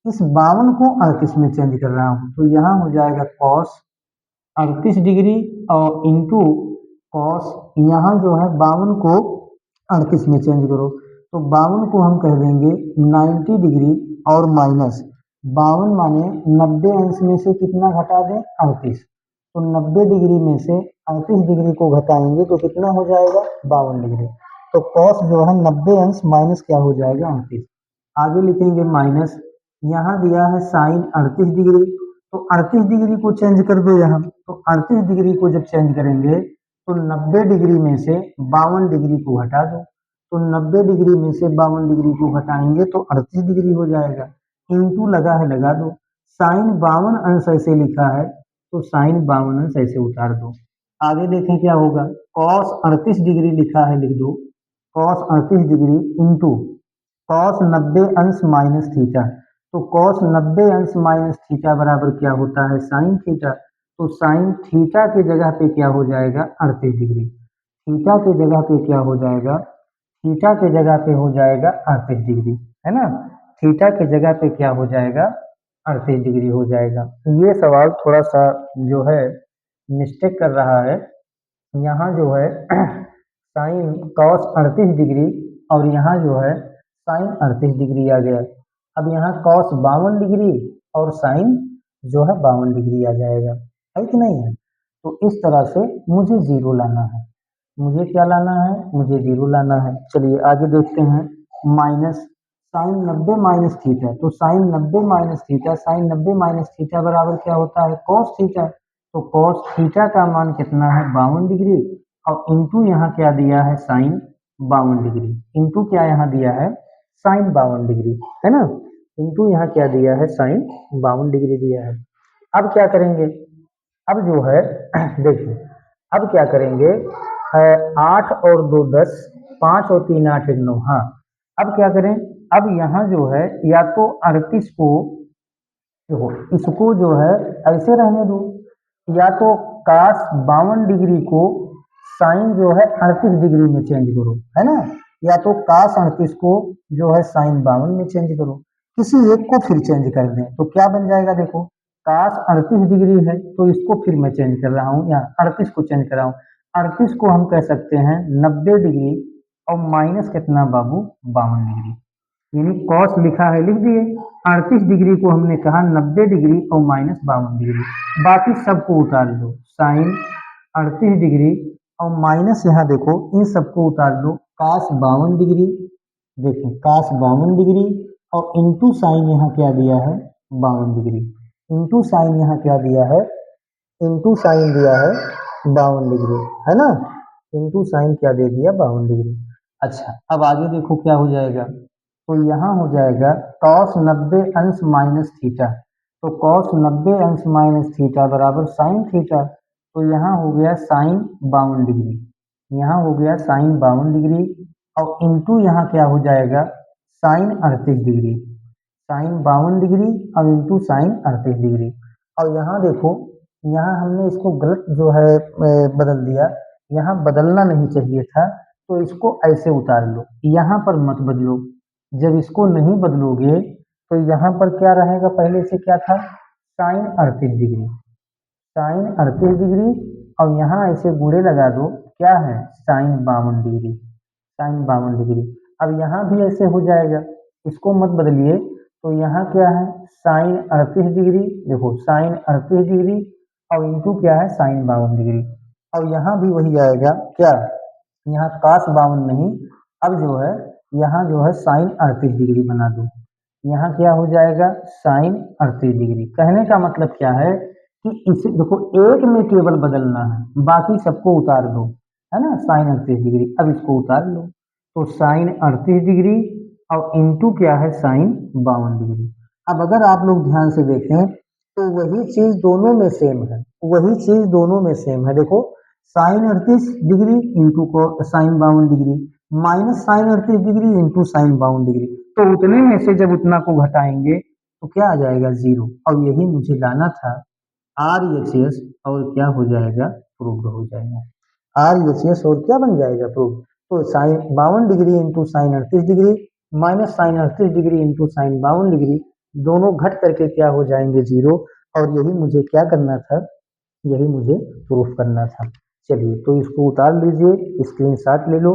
इस 52 को 38 में चेंज कर रहा हूं, तो यहाँ हो जाएगा cos 38 डिग्री और इंटू कॉस, यहाँ जो है 52 को 38 में चेंज करो, तो 52 को हम कह देंगे 90 डिग्री और माइनस 52 माने 90 अंश में से कितना घटा दें, 38, तो 90 डिग्री में से 38 डिग्री को घटाएंगे तो कितना हो जाएगा, 52 डिग्री। तो कॉस जो है 90 अंश माइनस क्या हो जाएगा, 38। आगे लिखेंगे माइनस, यहाँ दिया है साइन 38 डिग्री, तो 38 डिग्री को चेंज कर दो यहाँ, तो 38 डिग्री को जब चेंज करेंगे तो 90 डिग्री में से 52 डिग्री को हटा दो, तो 90 डिग्री में से 52 डिग्री को हटाएंगे तो 38 डिग्री हो जाएगा, इंटू लगा है लगा दो, साइन 52 अंश ऐसे लिखा है तो साइन 52 अंश ऐसे उतार दो। आगे देखें क्या होगा, cos 38 डिग्री लिखा है, लिख दो cos 38 डिग्री इंटू cos 90 अंश माइनस थीटा, तो cos 90 अंश माइनस थीटा बराबर क्या होता है, साइन थीटा, तो साइन थीटा की जगह पे क्या हो जाएगा, 38 डिग्री, थीटा की जगह पे क्या हो जाएगा, थीटा की जगह पे हो जाएगा 38 डिग्री, है ना, थीटा की जगह पे क्या हो जाएगा, 38 डिग्री हो जाएगा। ये सवाल थोड़ा सा जो है मिस्टेक कर रहा है, यहाँ जो है साइन कॉस 38 डिग्री और यहाँ जो है साइन 38 डिग्री आ गया। अब यहाँ कॉस 52 डिग्री और साइन जो है 52 डिग्री आ जाएगा, है कि नहीं है। तो इस तरह से मुझे जीरो लाना है, मुझे क्या लाना है, मुझे जीरो लाना है। चलिए आगे देखते हैं, माइनस साइन 90 माइनस थीटा, तो sine 90 minus theta, sine 90 minus theta बराबर क्या होता है, कॉस थीटा। तो कॉस थीटा का मान कितना है, 52 डिग्री, और इंटू यहाँ क्या दिया है, साइन 52 डिग्री, इंटू क्या यहाँ दिया है, साइन 52 डिग्री, है ना, इंटू यहाँ क्या दिया है, साइन 52 डिग्री दिया है। अब क्या करेंगे, अब जो है देखिए, अब क्या करेंगे, 8 और 2 10, 5 और 3 8 1 9, हाँ, अब क्या करें, अब यहाँ जो है या तो 38 को, देखो इसको जो है ऐसे रहने दो, या तो काश 52 डिग्री को साइन जो है 38 डिग्री में चेंज करो, है ना, या तो काश 38 को जो है साइन 52 में चेंज करो, किसी एक को फिर चेंज कर दें तो क्या बन जाएगा, देखो काश 38 डिग्री है तो इसको फिर मैं चेंज कर रहा हूँ, यहाँ 38 को चेंज कर रहा हूँ, 38 को हम कह सकते हैं 90 डिग्री, और माइनस कितना बाबू, 52 डिग्री, यानी कॉस लिखा है लिख दिए, 38 डिग्री को हमने कहा 90 डिग्री और माइनस 52 डिग्री, बाकी सबको उतार लो, साइन 38 डिग्री और माइनस यहाँ देखो इन सबको उतार लो, काश 52 डिग्री, देखिए काश 52 डिग्री, और इंटू साइन यहाँ क्या दिया है, 52 डिग्री, इंटू साइन यहाँ क्या दिया है, इंटू साइन दिया है 52 डिग्री, है ना, इंटू साइन क्या दे दिया, 52 डिग्री। अच्छा अब आगे देखो क्या हो जाएगा, तो यहाँ हो जाएगा कॉस 90 अंश माइनस थीटा, तो कॉस 90 अंश माइनस थीटा बराबर साइन थीटा, तो यहाँ हो गया साइन 52 डिग्री, यहाँ हो गया साइन 52 डिग्री, और इंटू यहाँ क्या हो जाएगा, साइन 38 डिग्री, साइन 52 डिग्री और इंटू साइन 38 डिग्री, और यहाँ देखो, यहाँ हमने इसको गलत जो है बदल दिया, यहाँ बदलना नहीं चाहिए था, तो इसको ऐसे उतार लो, यहाँ पर मत बदलो, जब इसको नहीं बदलोगे तो यहाँ पर क्या रहेगा, पहले से क्या था, साइन 38 डिग्री, साइन 38 डिग्री, और यहाँ ऐसे गुणे लगा दो, क्या है, साइन 52 डिग्री, साइन 52 डिग्री, अब यहाँ भी ऐसे हो जाएगा, इसको मत बदलिए, तो यहाँ क्या है, साइन 38 डिग्री, देखो साइन 38 डिग्री और इंटू क्या है, साइन 52 डिग्री, और यहाँ भी वही आएगा, क्या, यहाँ काश 52 नहीं, अब जो है यहाँ जो है साइन 38 डिग्री बना दो, यहाँ क्या हो जाएगा, साइन 38 डिग्री, कहने का मतलब क्या है कि इसे देखो एक में केवल बदलना है, बाकी सबको उतार दो, है ना, साइन 38 डिग्री, अब इसको उतार लो, तो साइन 38 डिग्री और इंटू क्या है, साइन 52 डिग्री। अब अगर आप लोग ध्यान से देखें तो वही चीज दोनों में सेम है, वही चीज दोनों में सेम है, देखो साइन 38 डिग्री इंटू को sine 52 degree, minus sine 38 degree into sine 52 degree, तो उतने में से जब उतना को घटाएंगे तो क्या आ जाएगा, जीरो, और यही मुझे लाना था, आर एच एस, और क्या हो जाएगा, प्रूव्ड हो जाएगा, आर एच एस और क्या बन जाएगा, प्रूव्ड, तो sine 52 degree into sine 38 degree minus sine 38 degree into sine 52 degree, दोनों घट करके क्या हो जाएंगे, जीरो, और यही मुझे क्या करना था, यही मुझे प्रूफ करना था। चलिए तो इसको उतार लीजिए, स्क्रीनशॉट ले लो,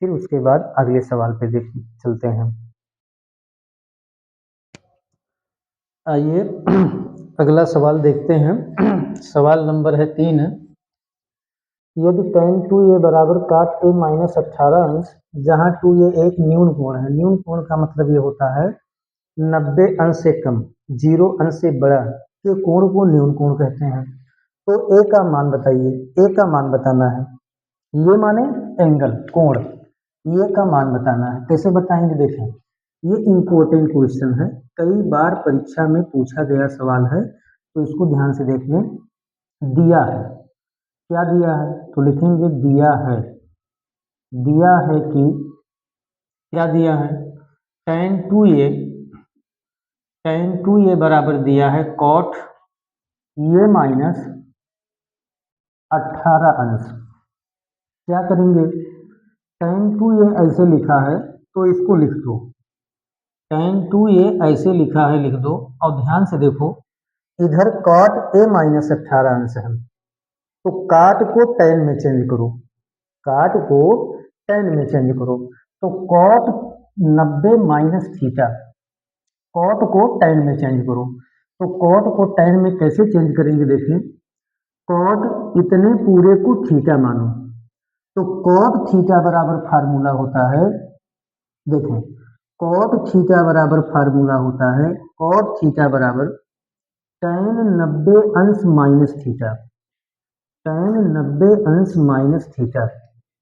फिर उसके बाद अगले सवाल पे देख चलते हैं। आइए अगला सवाल देखते हैं, सवाल नंबर है 3, यदि tan 2a बराबर काट a माइनस 18 अंश, जहाँ 2a एक न्यून कोण है, न्यून कोण का मतलब ये होता है 90 अंश से कम, 0 अंश से बड़ा के कोण को न्यून कोण कहते हैं। तो a का मान बताइए, a का मान बताना है, ये माने एंगल कोण, ये का मान बताना है, कैसे बताएंगे, देखें ये इंपॉर्टेंट क्वेश्चन है, कई बार परीक्षा में पूछा गया सवाल है, तो इसको ध्यान से देख लें। दिया है, क्या दिया है, तो लिखेंगे दिया है, दिया है कि क्या दिया है, tan 2a, tan 2a बराबर दिया है cot a माइनस 18 अंश, क्या करेंगे, tan 2a ऐसे लिखा है तो इसको लिख दो, tan 2a ऐसे लिखा है लिख दो, और ध्यान से देखो इधर cot a माइनस 18 अंश है, तो काट को tan में चेंज करो, काट को tan में चेंज करो, तो cot 90 माइनस थीटा, cot को tan में चेंज करो, तो cot को tan में कैसे चेंज करेंगे, देखिए cot इतने पूरे को थीटा मानो, तो cot थीटा बराबर फार्मूला होता है, देखें कॉट थीटा बराबर फार्मूला होता है कॉट थीटा बराबर tan 90 अंश माइनस थीटा, tan 90 अंश माइनस थीटा।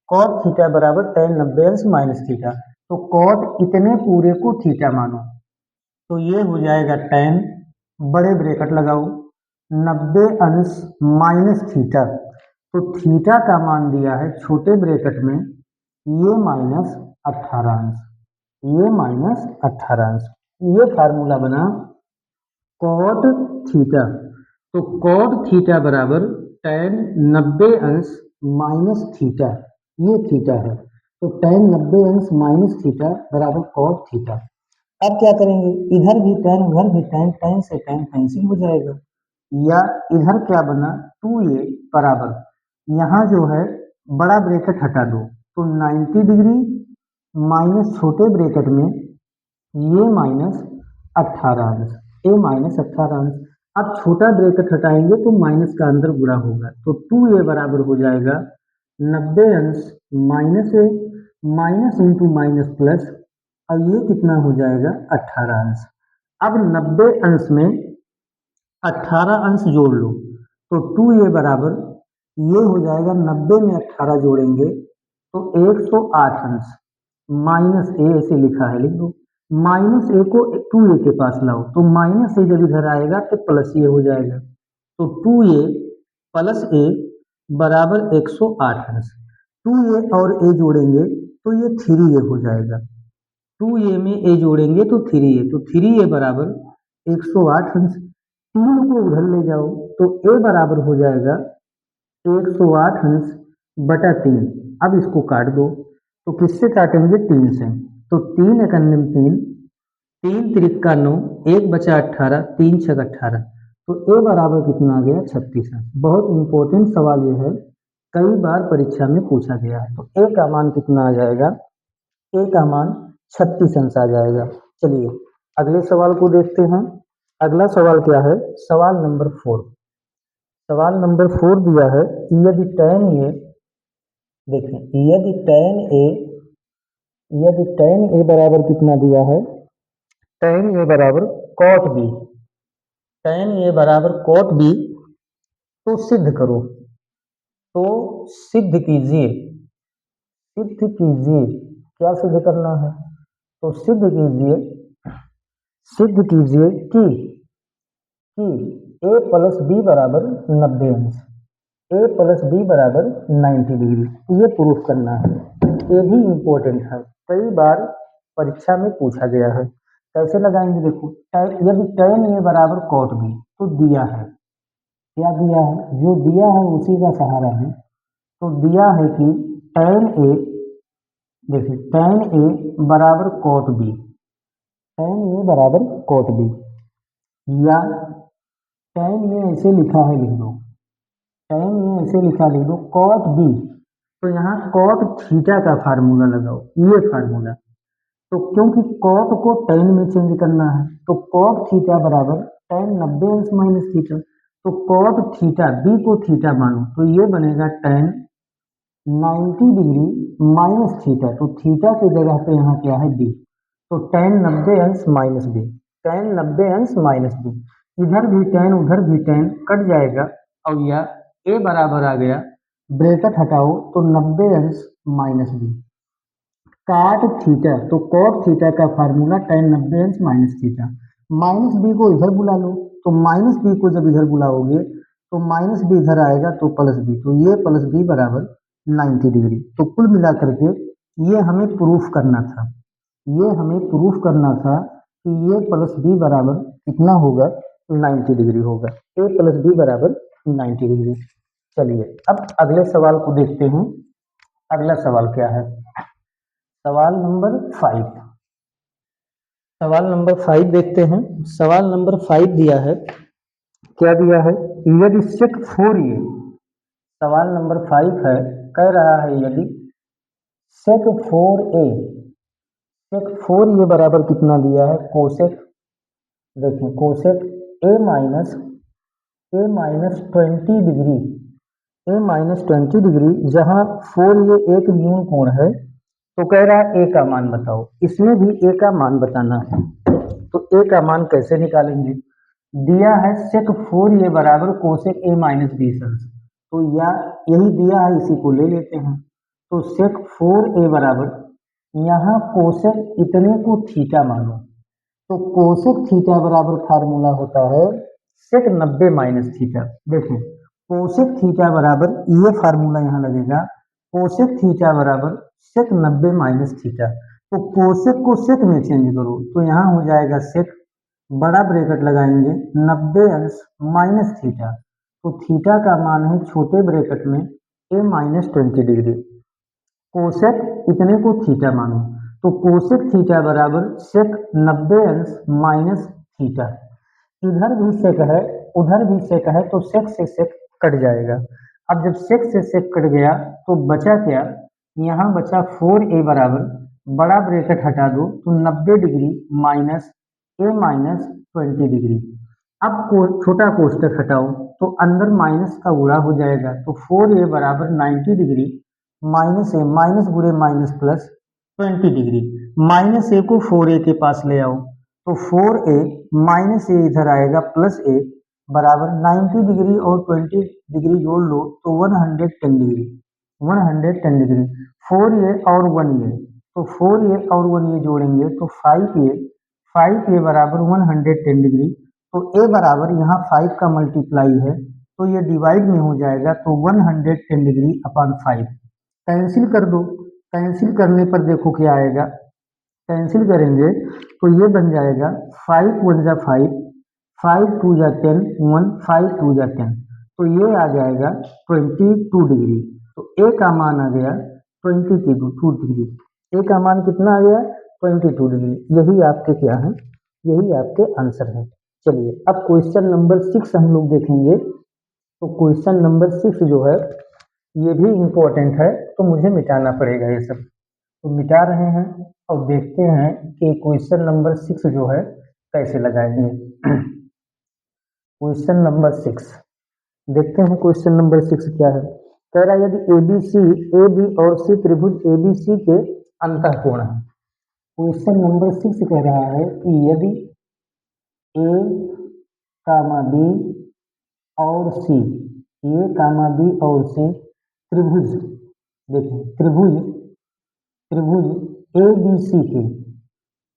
कॉट थीटा बराबर tan 90 अंश माइनस थीटा। तो कॉट इतने पूरे को थीटा मानो, तो ये हो जाएगा tan, बड़े ब्रैकेट लगाओ, 90 अंश माइनस थीटा। तो थीटा का मान दिया है छोटे ब्रैकेट में ये माइनस 18 अंश, ये माइनस 18 अंश। ये फार्मूला बना कॉट थीटा। तो कॉट थीटा बराबर tan 90 अंश माइनस थीटा, ये थीटा है। तो tan 90 अंश माइनस थीटा बराबर कॉट थीटा। अब क्या करेंगे, इधर भी tan उधर भी tan, tan से tan कैंसिल हो जाएगा, या इधर क्या बना 2a बराबर, यहाँ जो है बड़ा ब्रैकेट हटा दो तो 90 डिग्री माइनस छोटे ब्रैकेट में ये माइनस 18 अंश, ए माइनस 18 अंश। अब छोटा ब्रैकेट हटाएंगे तो माइनस का अंदर गुणा होगा, तो 2a बराबर हो जाएगा 90 अंश माइनस ए, माइनस इंटू माइनस प्लस, और ये कितना हो जाएगा 18 अंश। अब 90 अंश में 18 अंश जोड़ लो, तो 2a बराबर ये हो जाएगा 90 में 18 जोड़ेंगे तो 108 अंश, माइनस ए ऐसे लिखा है लिख दो, माइनस ए को 2a के पास लाओ तो माइनस ए जब इधर आएगा तो प्लस ए हो जाएगा, तो 2a प्लस ए बराबर 108 अंश। 2a और ए जोड़ेंगे तो ये 3a हो जाएगा, 2a में a जोड़ेंगे तो 3a, तो 3a बराबर 108 अंश। 3 को उधर ले जाओ तो a बराबर हो जाएगा 108 अंश बटा 3। अब इसको काट दो, तो किससे काटेंगे 3 से, तो 3 एकन्नम 3, 3 त्रिका 9, 1 बचा 18, 3 छक 18, तो a बराबर कितना आ गया 36 अंश। बहुत इंपॉर्टेंट सवाल ये है, कई बार परीक्षा में पूछा गया है। तो a का मान कितना आ जाएगा, a का मान 36 अंश आ जाएगा। चलिए अगले सवाल को देखते हैं। अगला सवाल क्या है, सवाल नंबर 4। सवाल नंबर 4 दिया है, यदि tan a, देखें यदि tan a बराबर कितना दिया है, tan a बराबर cot b, tan a बराबर cot b, तो सिद्ध करो, तो सिद्ध कीजिए, क्या सिद्ध करना है, तो सिद्ध कीजिए कि a प्लस बी बराबर 90 अंश, a प्लस बी बराबर 90 डिग्री, ये प्रूफ करना है। ये भी इम्पोर्टेंट है, कई बार परीक्षा में पूछा गया है। कैसे लगाएंगे, देखो यदि tan a बराबर cot b, तो दिया है, क्या दिया है, जो दिया है उसी का सहारा है। तो दिया है कि tan a, देखिए tan a बराबर cot b, tan a बराबर cot b, या tan a ऐसे लिखा है लिख दो, tan a ऐसे लिखा लिख दो cot b, तो यहाँ cot थीटा का फार्मूला लगाओ, ये फार्मूला। तो क्योंकि cot को tan में चेंज करना है, तो cot थीटा बराबर tan 90 अंश माइनस थीटा, तो cot थीटा b को थीटा मानो तो ये बनेगा tan 90 डिग्री माइनस थीटा, तो थीटा की जगह पे यहाँ क्या है b, तो tan 90 अंश माइनस b, tan 90 अंश माइनस b, इधर भी tan उधर भी tan कट जाएगा, और यह a बराबर आ गया, ब्रैकेट हटाओ तो 90 अंश माइनस b, काट थीटा, तो cot थीटा का फार्मूला tan 90 अंश माइनस थीटा। माइनस बी को इधर बुला लो, तो माइनस बी को जब इधर बुलाओगे तो माइनस बी इधर आएगा तो प्लस बी, तो ये प्लस बी बराबर 90 डिग्री। तो कुल मिला करके ये हमें प्रूफ करना था, कि ये प्लस बी बराबर कितना होगा 90 डिग्री होगा, ए प्लस बी बराबर 90 डिग्री। चलिए अब अगले सवाल को देखते हैं। अगला सवाल क्या है, सवाल नंबर 5। सवाल नंबर 5 देखते हैं। सवाल नंबर 5 दिया है, क्या दिया है, यदि sec 4a, सवाल नंबर 5 है, कह रहा है यदि sec 4a बराबर कितना दिया है कोसेक, देखें कोसेक a माइनस 20 डिग्री, जहाँ 4 ये एक न्यून कोण है, तो कह रहा है ए का मान बताओ, इसमें भी ए का मान बताना है। तो ए का मान कैसे निकालेंगे? दिया है सेक 4a बराबर कोसेक a माइनस बी सल्स, तो या यही दिया है, इसी को ले लेते हैं। तो सेक 4a बराबर, यहाँ कोसेक इतने को थीटा मानो, तो कोसेक थीटा बराबर फार्मूला होता है सेक 90 माइनस थीटा। देखें, कोसेक थीटा बराबर ये फार्मूला यहाँ लगेगा, कोसेक थीटा बराबर सेक 90 माइनस थीटा। तो कोसेक को सेक में चेंज करो, तो यहाँ हो जाएगा सेक, बड़ा ब्रैकेट लगाएंगे 90 अंश माइनस थीटा, तो थीटा का मान है छोटे ब्रैकेट में ए माइनस 20 डिग्री। कोसेक इतने को थीटा मानो, तो कोसेक थीटा बराबर सेक 90 अंश माइनस थीटा। इधर भी सेक है, उधर भी सेक है, तो सेक से सेक कट जाएगा। अब जब सेक से सेक कट गया तो बचा क्या? यहाँ बचा 4a बराबर, बड़ा ब्रैकेट हटा दो तो 90 डिग्री माइनस ए माइनस 20 डिग्री। अब छोटा कोष्टक हटाओ तो अंदर माइनस का गुणा हो जाएगा, तो 4a बराबर 90 डिग्री माइनस ए, माइनस गुणे माइनस प्लस 20 डिग्री। माइनस ए को 4a के पास ले आओ, तो 4a माइनस ए इधर आएगा प्लस ए बराबर 90 डिग्री और 20 डिग्री जोड़ लो तो 110 डिग्री, 110 डिग्री। 4a और 1a, तो 4a और 1a जोड़ेंगे तो 5a, 5a बराबर 110 डिग्री। तो a बराबर यहाँ 5 का मल्टीप्लाई है, तो ये डिवाइड में हो जाएगा, तो 110 डिग्री अपॉन 5 कैंसिल कर दो। कैंसिल करने पर देखो क्या आएगा, कैंसिल करेंगे तो ये बन जाएगा 5 1 जा 5, 5 2 जा 10, 1 5 2 जा 10, तो ये आ जाएगा 22 डिग्री। तो ए का मान आ गया 22 डिग्री। ए का मान कितना आ गया? 22 डिग्री। यही आपके क्या है? यही आपके आंसर है। चलिए अब क्वेश्चन नंबर 6 हम लोग देखेंगे। तो क्वेश्चन नंबर 6 जो है ये भी इम्पोर्टेंट है, तो मुझे मिटाना पड़ेगा ये सब, तो मिटा रहे हैं और देखते हैं कि क्वेश्चन नंबर 6 जो है कैसे लगाएंगे। क्वेश्चन नंबर 6 देखते हैं, क्वेश्चन नंबर 6 क्या है। कह रहा है यदि ए बी और सी त्रिभुज ए बी सी के अंतःकोण है। क्वेश्चन नंबर 6 कह रहा है कि यदि ए कामा बी और सी, ए कामा बी और सी त्रिभुज, देखिए त्रिभुज, त्रिभुज ए बी सी के,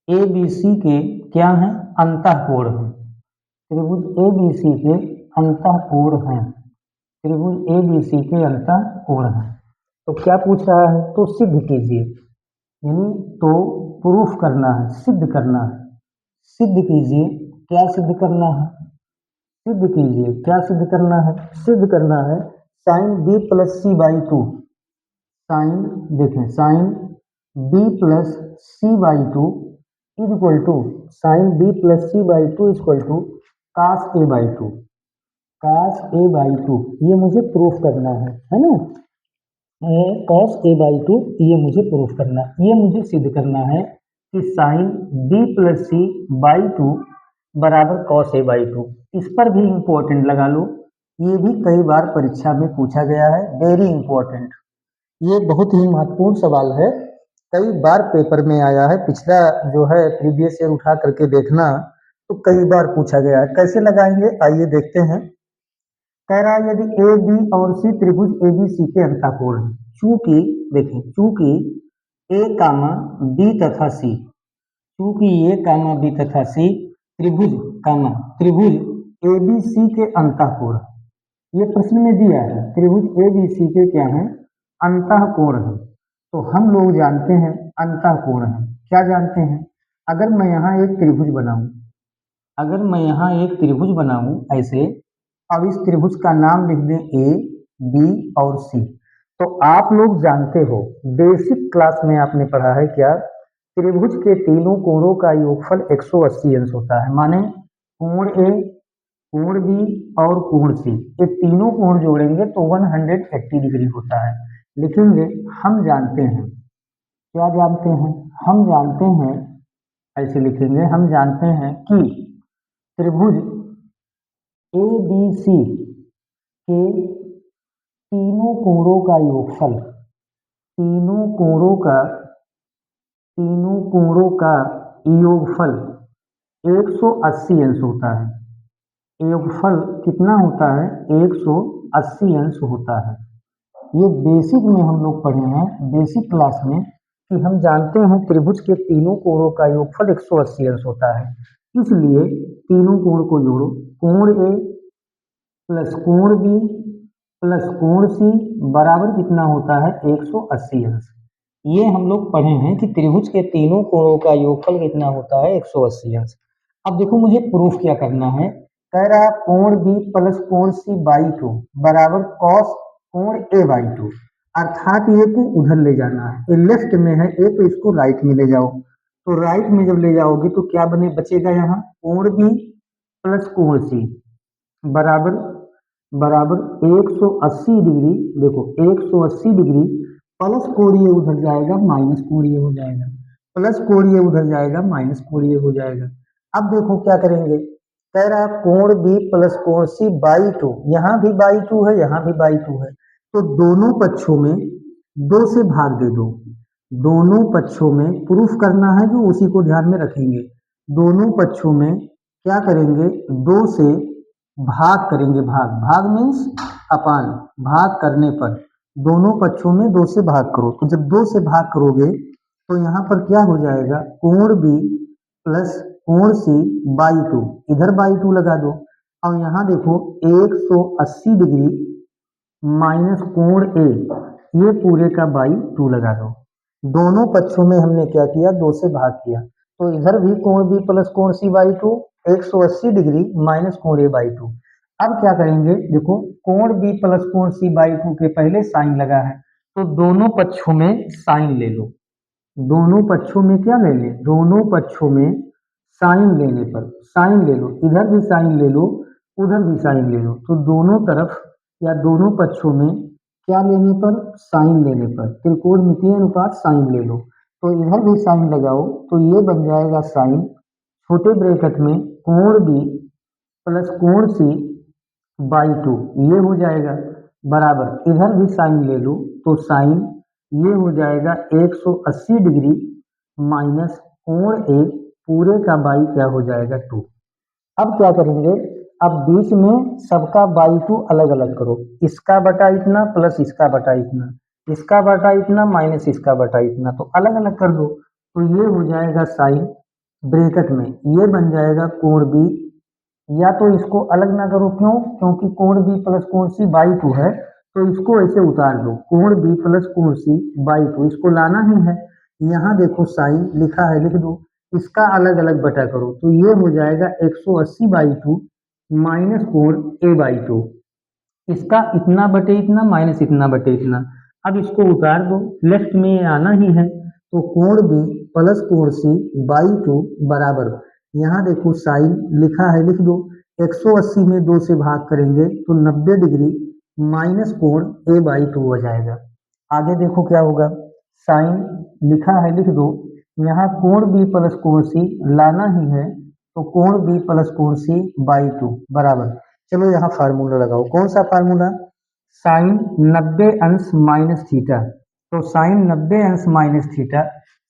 ए बी सी के क्या है? अंतःकोण है। त्रिभुज ए बी सी के अंतःकोण हैं, त्रिभुज ए बी सी के अंतःकोण हैं। तो क्या पूछ रहा है? तो सिद्ध कीजिए, यानी तो प्रूफ करना है, सिद्ध करना है। सिद्ध कीजिए, क्या सिद्ध करना है? सिद्ध कीजिए, क्या सिद्ध करना है? सिद्ध करना है sine B plus C by two, sine, देखें sine B plus C by two is equal to, sine B plus C by two is equal to cos A by two, cos A by two, ये मुझे प्रूफ करना है ना? कॉस ए बाई टू, ये मुझे प्रूफ करना, ये मुझे सिद्ध करना है कि sine B plus C by two बराबर कॉस ए बाई टू। इस पर भी इंपॉर्टेंट लगा लो, ये भी कई बार परीक्षा में पूछा गया है, वेरी इंपॉर्टेंट, ये बहुत ही महत्वपूर्ण सवाल है, कई बार पेपर में आया है। पिछला जो है प्रीवियस ईयर उठा करके देखना, तो कई बार पूछा गया है। कैसे लगाएंगे आइए देखते हैं। कह रहा है यदि ए बी और सी त्रिभुज ए बी सी के अंतःकोण है, चूंकि देखें, चूंकि ए कामा बी तथा सी, चूंकि ए कामा बी तथा सी त्रिभुज कामा त्रिभुज ए बी सी के अंतःकोण, ये प्रश्न में दिया है त्रिभुज ए बी सी के क्या है? अंतःकोण है। तो हम लोग जानते हैं अंतःकोण है, क्या जानते हैं? अगर मैं यहाँ एक त्रिभुज बनाऊं, अगर मैं यहाँ एक त्रिभुज बनाऊं ऐसे, अब इस त्रिभुज का नाम लिख दें ए बी और सी, तो आप लोग जानते हो बेसिक क्लास में आपने पढ़ा है क्या? त्रिभुज के तीनों कोणों का योगफल 180 अंश होता है, माने कोण ए, कोण बी और कोण सी, ये तीनों कोण जोड़ेंगे तो 180 डिग्री होता है। लिखेंगे हम जानते हैं, क्या जानते हैं? हम जानते हैं, ऐसे लिखेंगे हम जानते हैं कि त्रिभुज ए बी सी के तीनों कोणों का योगफल, तीनों कोणों का तीनों कोणों का योगफल 180 अंश होता है। योगफल कितना होता है? 180 अंश होता है। ये बेसिक में हम लोग पढ़े हैं, बेसिक क्लास में, कि हम जानते हैं त्रिभुज के तीनों कोणों का योगफल 180 अंश होता है। इसलिए तीनों कोण को जोड़ो, कोण ए प्लस कोण बी प्लस कोण सी बराबर कितना होता है? 180 अंश। ये हम लोग पढ़े हैं कि त्रिभुज के तीनों कोणों का योगफल कितना होता है? 180 अंश। अब देखो मुझे प्रूफ क्या करना है। कह रहा कोण बी प्लस कोण सी बाई 2 बराबर कॉस कोण ए बाई 2, अर्थात ये को उधर ले जाना है। ये लेफ्ट में है ए, तो इसको राइट में ले जाओ। तो राइट में जब ले जाओगे तो क्या बचेगा? यहाँ कोण बी प्लस कोण सी बराबर बराबर 180 डिग्री। देखो 180 डिग्री प्लस कोणीय उधर जाएगा माइनस कोणीय हो जाएगा, प्लस कोणीय उधर जाएगा माइनस कोणीय हो जाएगा। अब देखो क्या करेंगे। कह रहा कोण बी प्लस कोण सी बाई 2, यहाँ भी बाई 2 है, यहाँ भी बाई 2 है, तो दोनों पक्षों में 2 से भाग दे दो। दोनों पक्षों में प्रूफ करना है जो उसी को ध्यान में रखेंगे। दोनों पक्षों में क्या करेंगे? 2 से भाग करेंगे। भाग भाग मीन्स अपान, भाग करने पर दोनों पक्षों में 2 से भाग करो। तो जब 2 से भाग करोगे तो यहाँ पर क्या हो जाएगा? कोण बी प्लस कोण सी बाई 2, इधर बाई 2 लगा दो। और यहाँ देखो 180 डिग्री माइनस कोण ए, ये पूरे का बाई 2 लगा दो। दोनों पक्षों में हमने क्या किया? 2 से भाग किया। तो इधर भी कोण बी प्लस कोण सी बाई 2, 180 डिग्री माइनस कोण ए बाई 2। अब क्या करेंगे? देखो कोण बी प्लस कोण सी बाई 2 के पहले साइन लगा है, तो दोनों पक्षों में साइन ले लो। दोनों पक्षों में क्या ले ले? दोनों पक्षों में साइन लेने पर साइन ले लो, इधर भी साइन ले लो, उधर भी साइन ले लो। तो दोनों तरफ या दोनों पक्षों में क्या लेने पर? साइन लेने पर। त्रिकोणमितीय अनुपात साइन ले लो। तो इधर भी साइन लगाओ, तो ये बन जाएगा साइन छोटे ब्रैकेट में कोण बी प्लस कोण सी बाई 2, ये हो जाएगा बराबर। इधर भी साइन ले लो, तो साइन ये हो जाएगा 180 डिग्री माइनस कोण ए पूरे का बाई क्या हो जाएगा? 2। अब क्या करेंगे? अब बीच में सबका बाई 2 अलग अलग करो। इसका बटा इतना प्लस इसका बटा इतना, इसका बटा इतना माइनस इसका बटा इतना, तो अलग अलग कर दो। तो ये हो जाएगा साइन ब्रैकेट में, ये बन जाएगा कोण बी। या तो इसको अलग ना करो, क्यों? क्योंकि कोण बी प्लस कोण सी बाई 2 है, तो इसको ऐसे उतार दो, कोण बी प्लस कोण सी बाई 2, इसको लाना ही है। यहाँ देखो साइन लिखा है, लिख दो। इसका अलग अलग बटा करो, तो ये हो जाएगा 180 बाई 2 माइनस कोण ए बाई 2, इसका इतना बटे इतना माइनस इतना बटे इतना। अब इसको उतार दो, लेफ्ट में ये आना ही है। तो कोण बी प्लस कोण सी बाई 2 बराबर, यहाँ देखो साइन लिखा है, लिख दो। 180 में 2 से भाग करेंगे तो 90 डिग्री माइनस कोण ए बाई 2 हो जाएगा। आगे देखो क्या होगा। साइन लिखा है, लिख दो। यहाँ कोण बी प्लस कोण सी लाना ही है, तो कोण बी प्लस कोण सी बाई 2 बराबर। चलो यहाँ फार्मूला लगाओ। कौन सा फार्मूला? साइन 90 अंश माइनस थीटा। तो साइन 90 अंश माइनस थीटा,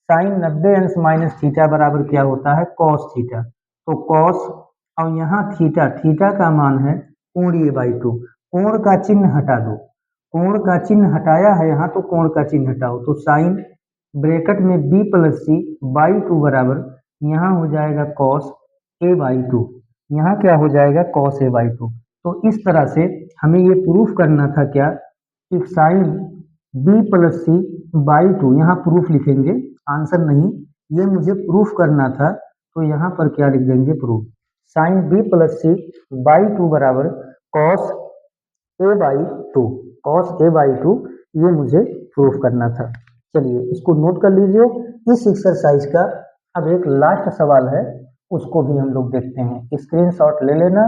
साइन 90 अंश माइनस थीटा बराबर क्या होता है? Cos theta. तो कॉस, और यहाँ थीटा, थीटा का मान है कोणीय बाई 2। कोण का चिन्ह हटा दो, कोण का चिन्ह हटाया है यहाँ, तो कोण का चिन्ह हटाओ। तो साइन ब्रैकेट में बी प्लस सी बाई 2 बराबर, यहाँ हो जाएगा कॉस ए बाई 2, यहाँ क्या हो जाएगा? Cos A by 2। तो इस तरह से हमें ये प्रूफ करना था क्या? कि sine B plus C by 2, यहाँ प्रूफ लिखेंगे, आंसर नहीं, ये मुझे प्रूफ करना था। तो यहाँ पर क्या लिख देंगे? Proof. Sine B plus C by 2 बराबर cos A by 2, cos A by 2, ये मुझे प्रूफ करना था। चलिए इसको नोट कर लीजिए। इस एक्सरसाइज का अब एक लास्ट सवाल है, उसको भी हम लोग देखते हैं। स्क्रीनशॉट ले लेना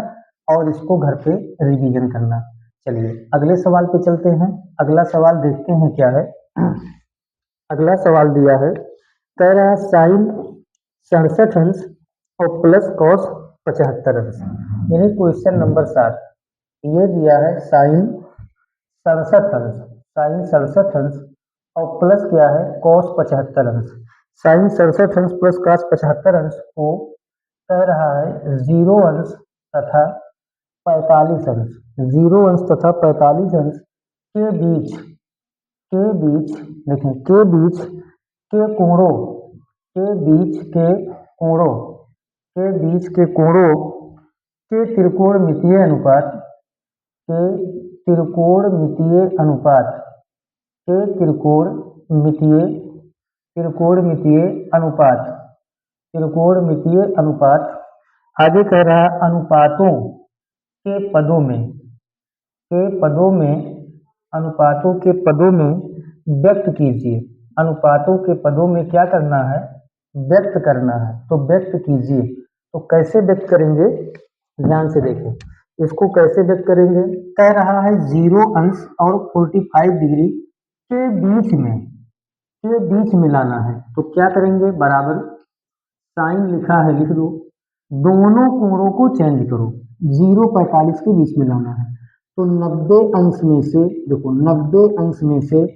और इसको घर पे रिवीजन करना। चलिए अगले सवाल पे चलते हैं। अगला सवाल देखते हैं क्या है। अगला सवाल दिया है, कह रहा है साइन 67 अंश और प्लस कॉस 75 अंश, यानी क्वेश्चन नंबर 7। ये दिया है साइन 67 अंश, साइन 67 अंश और प्लस क्या है? कॉस 75 अंश। साइन 67 अंश प्लस cos 75 अंश को कह रहा है 0 अंश तथा 45 अंश, 0 अंश तथा 45 अंश के बीच देखें के बीच के कोणों के बीच के कोणों के बीच के कोणों के त्रिकोणमितीय अनुपात के त्रिकोणमितीय अनुपात के त्रिकोणमितीय अनुपात आगे कह रहा है अनुपातों के पदों में अनुपातों के पदों में व्यक्त कीजिए। अनुपातों के पदों में क्या करना है? व्यक्त करना है। तो व्यक्त कीजिए। तो कैसे व्यक्त करेंगे? ध्यान से देखें इसको कैसे व्यक्त करेंगे। कह रहा है 0 अंश और 45 डिग्री के बीच में लाना है। तो क्या करेंगे? बराबर साइन लिखा है लिख दो, दोनों कोणों को चेंज करो, 0-45 के बीच में लाना है। तो 90 अंश में से देखो 90 अंश में से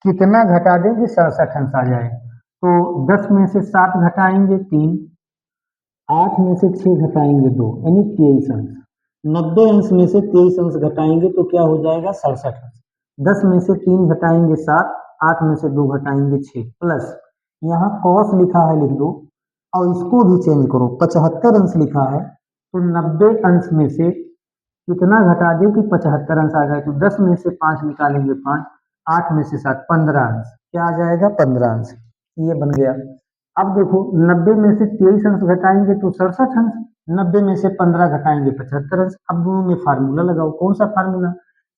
कितना घटा देंगे? 67 अंश आ जाए। तो 10 में से 7 घटाएंगे 3, 8 में से 6 घटाएंगे 2 यानी 23 अंश। 90 अंश में से 23 अंश घटाएंगे तो क्या हो जाएगा? 67 अंश। 10 में से 3 घटाएंगे 7, 8 में से 2 घटाएंगे 6, प्लस यहाँ कॉस लिखा है लिख दो और इसको भी चेंज करो, 75 अंश लिखा है। तो 90 अंश में से कितना घटा दे कि 75 अंश आ जाए। तो 10 में से 5 निकालेंगे 5, 8 में से 7, 15 अंश। क्या आ जाएगा? 15 अंश। ये बन गया। अब देखो 90 में से 23 अंश घटाएंगे तो 67 अंश, 90 में से 15 घटाएंगे 75 अंश। अब दोनों में फार्मूला लगाओ। कौन सा फार्मूला?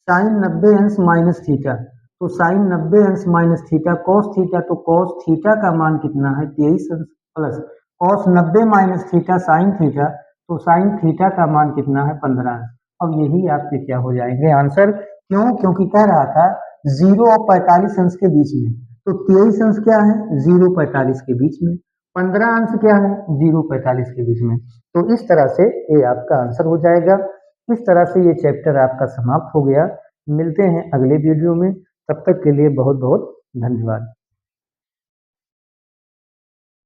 साइन 90 अंश माइनस थीटा। तो साइन 90 अंश माइनस थीटा कॉस थीटा, तो कॉस थीटा का मान कितना है? 23 अंश, plus cos 90 minus theta sine theta, तो साइन थीटा का मान कितना है? 15 अंश। अब यही आपके क्या हो जाएंगे आंसर। क्यों? क्योंकि कह रहा था 0 और 45 अंश के बीच में। तो 23 अंश क्या है? 0-45 के बीच में। 15 अंश क्या है? 0-45 के बीच में। तो इस तरह से ये आपका आंसर हो जाएगा। इस तरह से ये चैप्टर आपका समाप्त हो गया। मिलते हैं अगले वीडियो में, तब तक के लिए बहुत बहुत धन्यवाद।